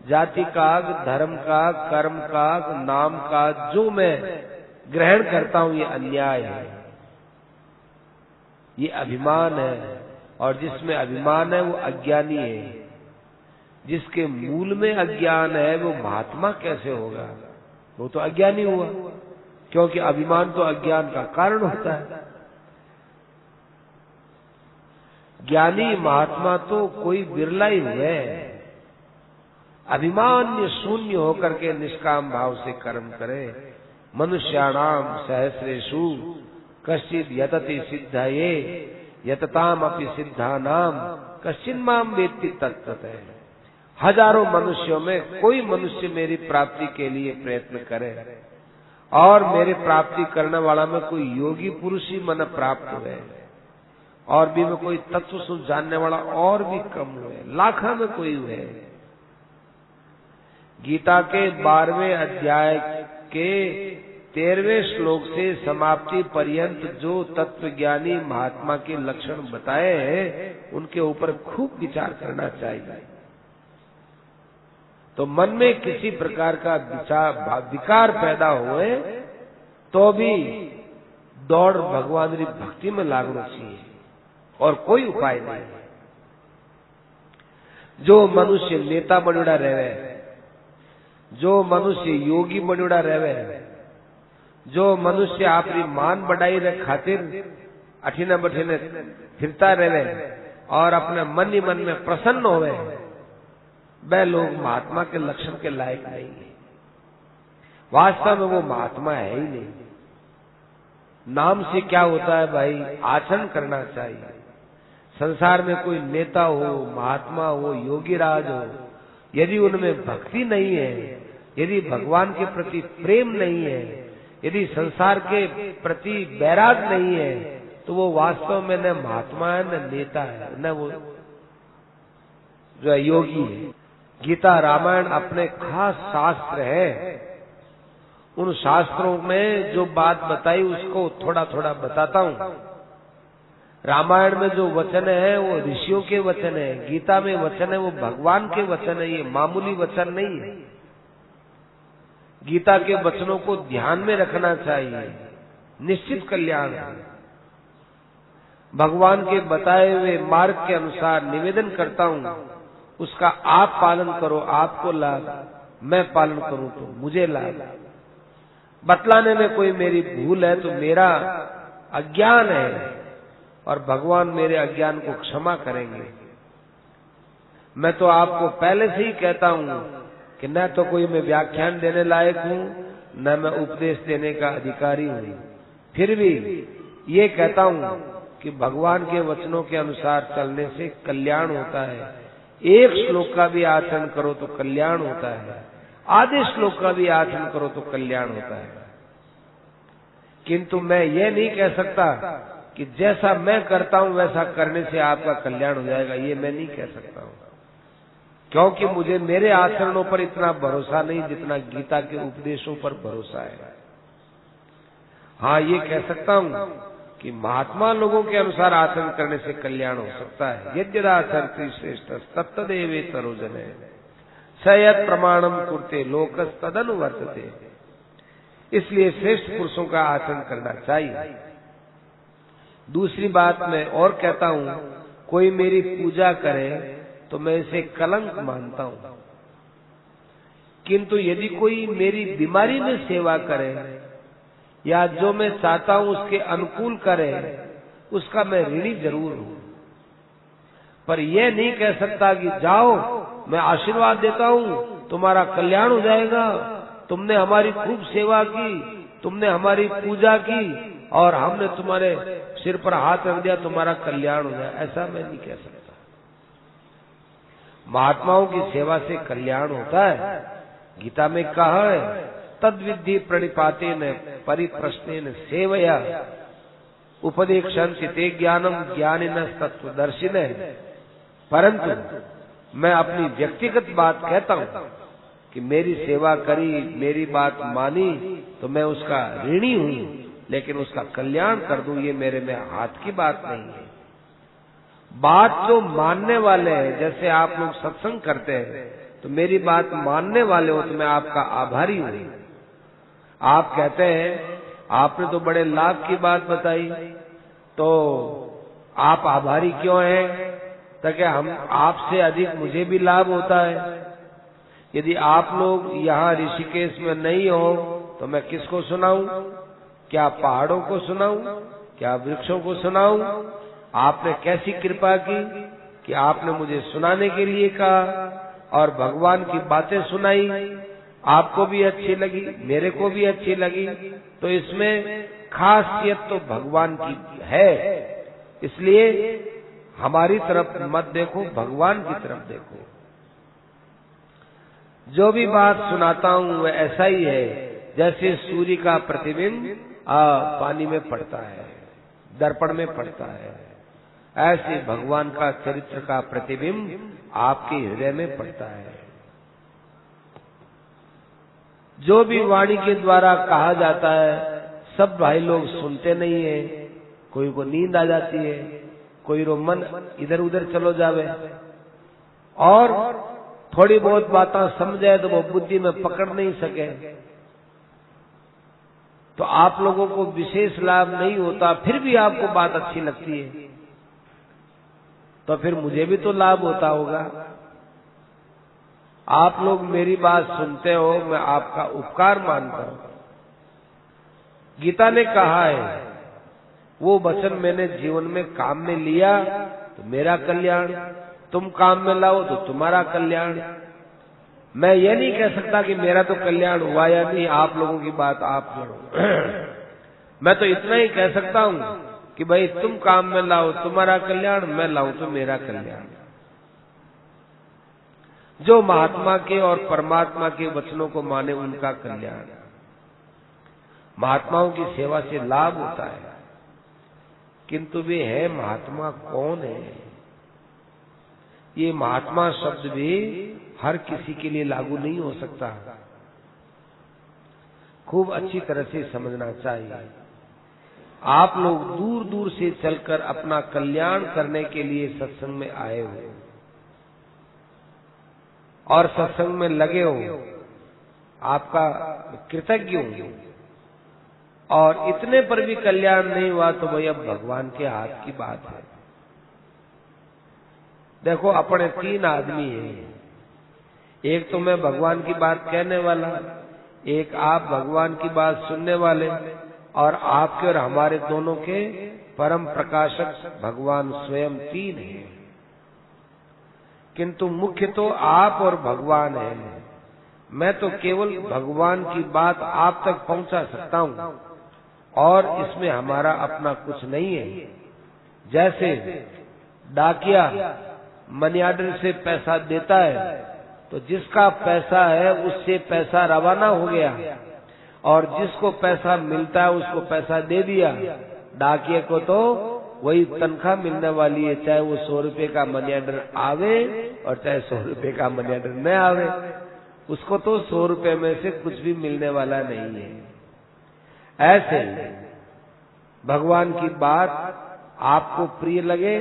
जाति का, धर्म का, कर्म का, नाम का जो मैं ग्रहण करता हूं ये अन्याय है, ये अभिमान है। और जिसमें अभिमान है वो अज्ञानी है। जिसके मूल में अज्ञान है वो महात्मा कैसे होगा, वो तो अज्ञानी हुआ, क्योंकि अभिमान तो अज्ञान का कारण होता है। ज्ञानी महात्मा तो कोई बिरला ही हुए। अभिमान्य शून्य होकर के निष्काम भाव से कर्म करे। मनुष्याणाम सहस्रेषु कश्चिद यतति सिद्धये यतताम अपि सिद्धानाम कश्चिन माम वेत्ति तत्ततः। हजारों मनुष्यों में कोई मनुष्य मेरी प्राप्ति के लिए प्रयत्न करे और मेरे प्राप्ति करने वाला में कोई योगी पुरुष ही मन प्राप्त हुए, और भी में कोई तत्व सुन जानने वाला और भी कम हुए, लाखों में कोई हुए। गीता के 12वें अध्याय के 13वें श्लोक से समाप्ति पर्यंत जो तत्वज्ञानी महात्मा के लक्षण बताए हैं उनके ऊपर खूब विचार करना चाहिए। तो मन में किसी प्रकार का विकार पैदा हुए तो भी दौड़ भगवान की भक्ति में लागना चाहिए, और कोई उपाय नहीं। जो मनुष्य नेता बनुड़ा रहे, जो मनुष्य योगी बनुड़ा रहे, जो मनुष्य अपनी मान बढ़ाई रे खातिर अठीने बठीने फिरता रहे और अपने मन ही मन में प्रसन्न होवे, वह लोग महात्मा के लक्षण के लायक नहीं है। वास्तव में वो महात्मा है ही नहीं। नाम से क्या होता है भाई, आचरण करना चाहिए। संसार में कोई नेता हो, महात्मा हो, योगी राज हो, यदि उनमें भक्ति नहीं है, यदि भगवान के प्रति प्रेम नहीं है, यदि संसार के प्रति बैराग नहीं है, तो वो वास्तव में न महात्मा है न नेता है, न वो जो है योगी है। गीता रामायण अपने खास शास्त्र है। उन शास्त्रों में जो बात बताई उसको थोड़ा थोड़ा बताता हूं। रामायण में जो वचन है वो ऋषियों के वचन है, गीता में वचन है वो भगवान के वचन है, ये मामूली वचन नहीं है। गीता के वचनों को ध्यान में रखना चाहिए, निश्चित कल्याण है। भगवान के बताए हुए मार्ग के अनुसार निवेदन करता हूं, उसका आप पालन करो, आपको लाभ, मैं पालन करूं तो मुझे लाभ। बतलाने में कोई मेरी भूल है तो मेरा अज्ञान है, और भगवान मेरे अज्ञान को क्षमा करेंगे। मैं तो आपको पहले से ही कहता हूं कि न तो कोई मैं व्याख्यान देने लायक हूं, न मैं उपदेश देने का अधिकारी हूं। फिर भी ये कहता हूं कि भगवान के वचनों के अनुसार चलने से कल्याण होता है। एक श्लोक का भी आचरण करो तो कल्याण होता है, आधे श्लोक का भी आचरण करो तो कल्याण होता है। किंतु मैं ये नहीं कह सकता कि जैसा मैं करता हूं वैसा करने से आपका कल्याण हो जाएगा, ये मैं नहीं कह सकता हूं, क्योंकि मुझे मेरे आचरणों पर इतना भरोसा नहीं जितना गीता के उपदेशों पर भरोसा है। हाँ, ये कह सकता हूं कि महात्मा लोगों के अनुसार आचरण करने से कल्याण हो सकता है। यद्यदाचरति श्रेष्ठ तत्तदेवेतरो जने सयत् प्रमाणम कुर्ते लोकस तदनुवर्तते। इसलिए श्रेष्ठ पुरुषों का आचरण करना चाहिए। दूसरी बात मैं और कहता हूं, कोई मेरी पूजा करे तो मैं इसे कलंक मानता हूं, किंतु यदि कोई मेरी बीमारी में सेवा करे या जो मैं चाहता हूं उसके अनुकूल करे, उसका मैं ऋणी जरूर हूं। पर यह नहीं कह सकता कि जाओ मैं आशीर्वाद देता हूं तुम्हारा कल्याण हो जाएगा, तुमने हमारी खूब सेवा की, तुमने हमारी पूजा की और हमने तुम्हारे सिर पर हाथ रख दिया, तुम्हारा कल्याण हो जाए, ऐसा मैं नहीं कह सकता। महात्माओं की सेवा से कल्याण होता है। गीता में कहा है, तद्विद्धि प्रणिपातेन परिप्रश्नेन सेवया उपदेक्षन्ति ते ज्ञानम ज्ञानिनः तत्त्वदर्शिनः। परंतु मैं अपनी व्यक्तिगत बात कहता हूं कि मेरी सेवा करी, मेरी बात मानी तो मैं उसका ऋणी हूं, लेकिन उसका कल्याण कर दूं ये मेरे में हाथ की बात नहीं है। बात जो मानने वाले हैं, जैसे आप लोग सत्संग करते हैं तो मेरी बात मानने वाले हो तो मैं आपका आभारी हूं। आप कहते हैं आपने तो बड़े लाभ की बात बताई, तो आप आभारी क्यों हैं? ताकि हम आपसे अधिक मुझे भी लाभ होता है। यदि आप लोग यहाँ ऋषिकेश में नहीं हो तो मैं किसको सुनाऊं? क्या पहाड़ों को सुनाऊं? क्या वृक्षों को सुनाऊं? आपने कैसी कृपा की कि आपने मुझे सुनाने के लिए कहा और भगवान की बातें सुनाई, आपको भी अच्छी लगी, मेरे को भी अच्छी लगी, तो इसमें खासियत तो भगवान की है। इसलिए हमारी तरफ मत देखो, भगवान की तरफ देखो। जो भी बात सुनाता हूं वह ऐसा ही है जैसे सूर्य का प्रतिबिंब पानी में पड़ता है, दर्पण में पड़ता है, ऐसे भगवान का चरित्र का प्रतिबिंब आपके हृदय में पड़ता है। जो भी वाणी के द्वारा कहा जाता है सब भाई लोग सुनते नहीं है। कोई को नींद आ जाती है, कोई रो मन इधर उधर चलो जावे, और थोड़ी बहुत बातें समझे तो वो बुद्धि में पकड़ नहीं सके, तो आप लोगों को विशेष लाभ नहीं होता, फिर भी आपको बात अच्छी लगती है, तो फिर मुझे भी तो लाभ होता होगा। आप लोग मेरी बात सुनते हो, मैं आपका उपकार मानता हूं। गीता ने कहा है वो वचन मैंने जीवन में काम में लिया तो मेरा कल्याण, तुम काम में लाओ तो तुम्हारा कल्याण। मैं ये नहीं कह सकता कि मेरा तो कल्याण हुआ या नहीं, आप लोगों की बात आप करो। मैं तो इतना ही कह सकता हूं कि भाई तुम काम में लाओ तुम्हारा कल्याण, मैं लाऊं तो मेरा कल्याण। जो महात्मा के और परमात्मा के वचनों को माने उनका कल्याण। महात्माओं की सेवा से लाभ होता है, किंतु वे है महात्मा कौन है? ये महात्मा शब्द भी हर किसी के लिए लागू नहीं हो सकता, खूब अच्छी तरह से समझना चाहिए। आप लोग दूर दूर से चलकर अपना कल्याण करने के लिए सत्संग में आए हो और सत्संग में लगे हो, आपका कृतज्ञ हूं। और इतने पर भी कल्याण नहीं हुआ तो भाई अब भगवान के हाथ की बात है। देखो अपने 3 आदमी हैं, एक तो मैं भगवान की बात कहने वाला, एक आप भगवान की बात सुनने वाले, और आपके और हमारे दोनों के परम प्रकाशक भगवान स्वयं तीन है, किंतु मुख्य तो आप और भगवान है। मैं तो केवल भगवान की बात आप तक पहुंचा सकता हूं और इसमें हमारा अपना कुछ नहीं है। जैसे डाकिया मनी ऑर्डर से पैसा देता है तो जिसका पैसा है उससे पैसा रवाना हो गया और जिसको पैसा मिलता है उसको पैसा दे दिया। डाकिया को तो वही तनख्वाह मिलने वाली है, चाहे वो 100 रुपए का मनी ऑर्डर आवे और चाहे 100 रुपए का मनी ऑर्डर न आवे, उसको तो 100 रुपए में से कुछ भी मिलने वाला नहीं है। ऐसे भगवान की बात आपको प्रिय लगे,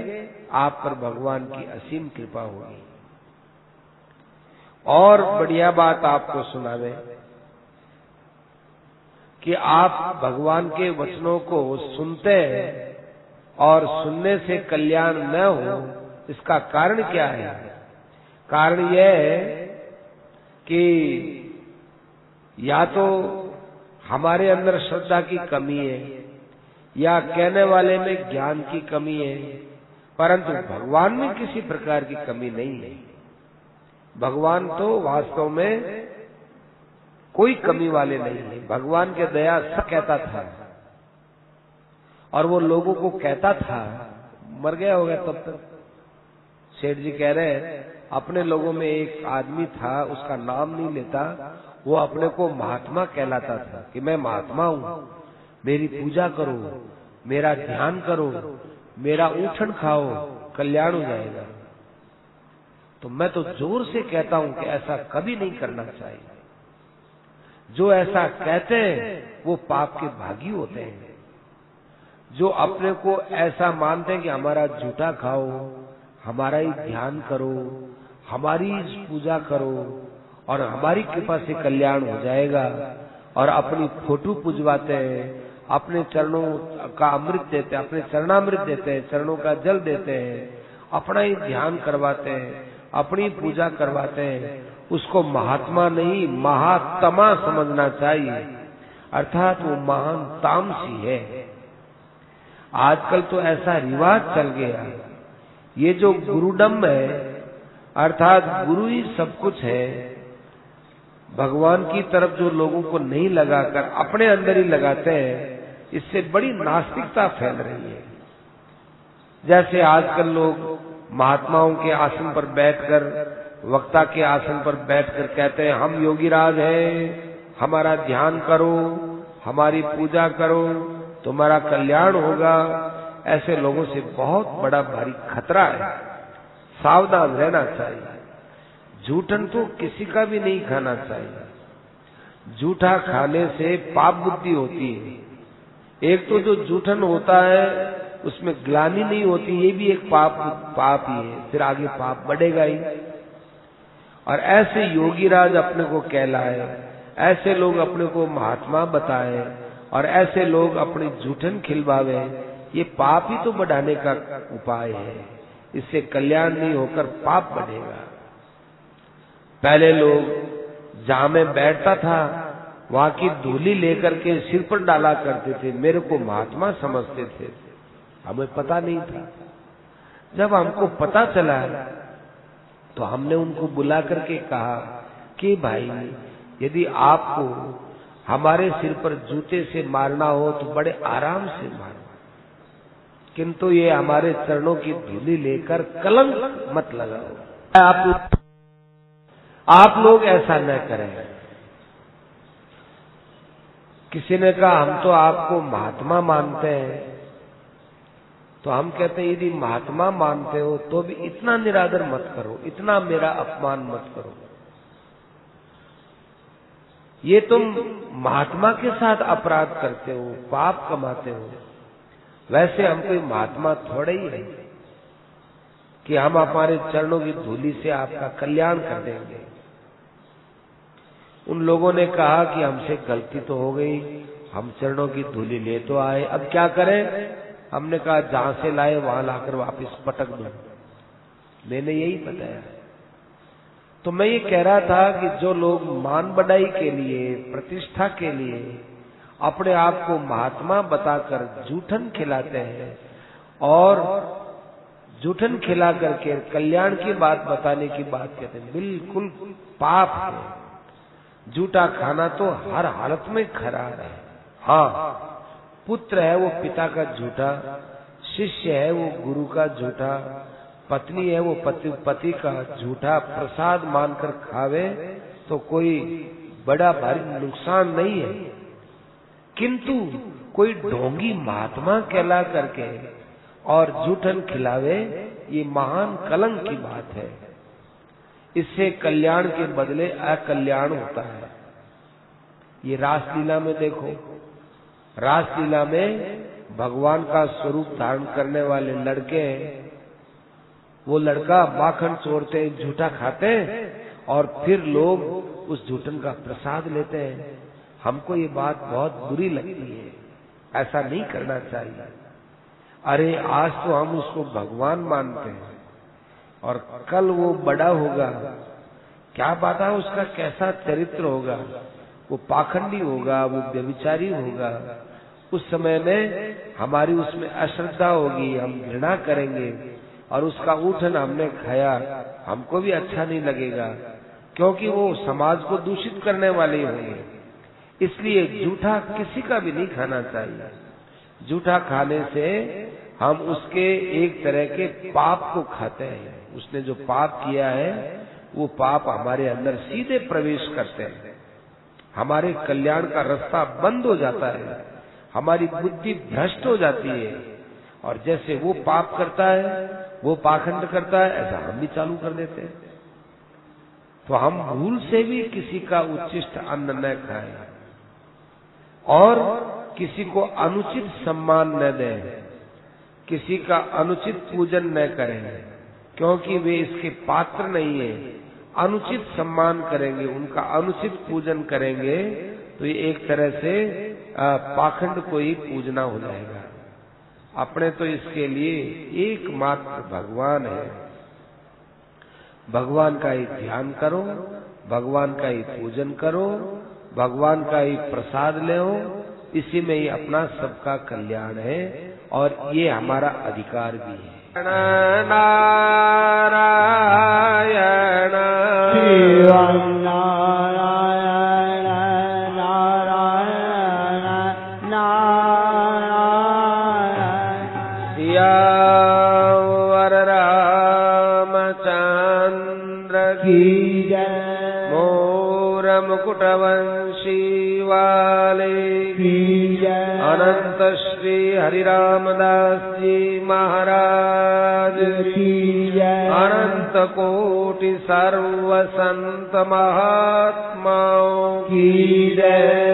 आप पर भगवान की असीम कृपा होगी। और बढ़िया बात आपको सुनावे कि आप भगवान के वचनों को सुनते हैं और सुनने से कल्याण न हो, इसका कारण क्या है? कारण यह है कि या तो हमारे अंदर श्रद्धा की कमी है या कहने वाले में ज्ञान की कमी है, परंतु भगवान में किसी प्रकार की कमी नहीं है। भगवान तो वास्तव में कोई कमी वाले नहीं है। भगवान के दया सब कहता था और वो लोगों को कहता था, मर गया होगा तब तक। सेठ जी कह रहे हैं अपने लोगों में एक आदमी था, उसका नाम नहीं लेता, वो अपने को महात्मा कहलाता था कि मैं महात्मा हूं, मेरी पूजा करो, मेरा ध्यान करो, मेरा ऊठन खाओ, कल्याण हो जाएगा। तो मैं तो जोर से कहता हूं कि ऐसा कभी नहीं करना चाहिए। जो ऐसा कहते हैं वो पाप के भागी होते हैं। जो अपने को ऐसा मानते हैं कि हमारा जूठा खाओ, हमारा ही ध्यान करो, हमारी पूजा करो और हमारी कृपा से कल्याण हो जाएगा, और अपनी फोटो पुजवाते हैं, अपने चरणों का अमृत देते हैं, अपने चरणामृत देते हैं, चरणों का जल देते हैं, अपना ही ध्यान करवाते हैं, अपनी पूजा करवाते हैं, उसको महात्मा नहीं महात्मा समझना चाहिए, अर्थात वो महान तामसी है। आजकल तो ऐसा रिवाज चल गया, ये जो गुरुडम है, अर्थात गुरु ही सब कुछ है, भगवान की तरफ जो लोगों को नहीं लगाकर अपने अंदर ही लगाते हैं, इससे बड़ी नास्तिकता फैल रही है। जैसे आजकल लोग महात्माओं के आसन पर बैठकर, वक्ता के आसन पर बैठकर कहते हैं हम योगीराज हैं, हमारा ध्यान करो, हमारी पूजा करो, तुम्हारा कल्याण होगा। ऐसे लोगों से बहुत बड़ा भारी खतरा है, सावधान रहना चाहिए। जूठन तो किसी का भी नहीं खाना चाहिए। जूठा खाने से पाप बुद्धि होती है। एक तो जो जूठन होता है उसमें ग्लानि नहीं होती, ये भी एक पाप ही है, फिर आगे पाप बढ़ेगा ही। और ऐसे योगीराज अपने को कहलाए, ऐसे लोग अपने को महात्मा बताए और ऐसे लोग अपनी जूठन खिलवावे, ये पाप ही तो बढ़ाने का उपाय है। इससे कल्याण नहीं होकर पाप बढ़ेगा। पहले लोग जहां मैं बैठता था वहां की धूली लेकर के सिर पर डाला करते थे, मेरे को महात्मा समझते थे, हमें पता नहीं था। जब हमको पता चला तो हमने उनको बुला करके कहा कि भाई यदि आपको हमारे सिर पर जूते से मारना हो तो बड़े आराम से मारो, किंतु ये हमारे चरणों की धूली लेकर कलंक मत लगाओ। आप लोग ऐसा न करें। किसी ने कहा हम तो आपको महात्मा मानते हैं, तो हम कहते हैं यदि महात्मा मानते हो तो भी इतना निरादर मत करो, इतना मेरा अपमान मत करो। ये तुम महात्मा के साथ अपराध करते हो, पाप कमाते हो। वैसे हम कोई महात्मा थोड़े ही है कि हम हमारे चरणों की धूली से आपका कल्याण कर देंगे। उन लोगों ने कहा कि हमसे गलती तो हो गई, हम चरणों की धूली ले तो आए, अब क्या करें? हमने कहा जहां से लाए वहां लाकर वापस पटक दो। मैंने यही बताया। तो मैं ये कह रहा था कि जो लोग मान बढ़ाई के लिए, प्रतिष्ठा के लिए अपने आप को महात्मा बताकर जूठन खिलाते हैं, और जूठन खिला करके कल्याण की बात बताने की बात कहते हैं, बिल्कुल पाप है। जूठा खाना तो हर हालत में खराब है। हाँ, पुत्र है वो पिता का झूठा, शिष्य है वो गुरु का झूठा, पत्नी है वो पति का झूठा प्रसाद मानकर खावे तो कोई बड़ा भारी नुकसान नहीं है। किंतु कोई ढोंगी महात्मा कहला करके और जूठन खिलावे, ये महान कलंक की बात है। इससे कल्याण के बदले अकल्याण होता है। ये रासलीला में देखो, रासलीला में भगवान का स्वरूप धारण करने वाले लड़के, वो लड़का माखन चोरते हैं, झूठा खाते हैं और फिर लोग उस झूठन का प्रसाद लेते हैं। हमको ये बात बहुत बुरी लगती है, ऐसा नहीं करना चाहिए। अरे आज तो हम उसको भगवान मानते हैं और कल वो बड़ा होगा, क्या पता है उसका कैसा चरित्र होगा, वो पाखंडी होगा, वो व्यभिचारी होगा। उस समय में हमारी उसमें अश्रद्धा होगी, हम घृणा करेंगे और उसका ऊठन हमने खाया, हमको भी अच्छा नहीं लगेगा, क्योंकि वो समाज को दूषित करने वाले होंगे। इसलिए जूठा किसी का भी नहीं खाना चाहिए। जूठा खाने से हम उसके एक तरह के पाप को खाते हैं। उसने जो पाप किया है वो पाप हमारे अंदर सीधे प्रवेश करते हैं, हमारे कल्याण का रास्ता बंद हो जाता है, हमारी बुद्धि भ्रष्ट हो जाती है और जैसे वो पाप करता है, वो पाखंड करता है, ऐसा हम भी चालू कर देते हैं। तो हम भूल से भी किसी का उच्छिष्ट अन्न न खाएं और किसी को अनुचित सम्मान न दें, किसी का अनुचित पूजन न करें, क्योंकि वे इसके पात्र नहीं है। अनुचित सम्मान करेंगे, उनका अनुचित पूजन करेंगे तो ये एक तरह से पाखंड को ही पूजना हो जाएगा। अपने तो इसके लिए एकमात्र भगवान है। भगवान का ही ध्यान करो, भगवान का ही पूजन करो, भगवान का ही प्रसाद ले, इसी में ही अपना सबका कल्याण है और ये हमारा अधिकार भी है। नारायण शिवं नारायण नारायण नारायण यावर रामचंद्र की जय, मोर मुकुटवंशी वाले की जय, अनंत श्री हरिरामदास जी महाराज की जय, अनंत कोटि सर्व संत महात्माओं की जय।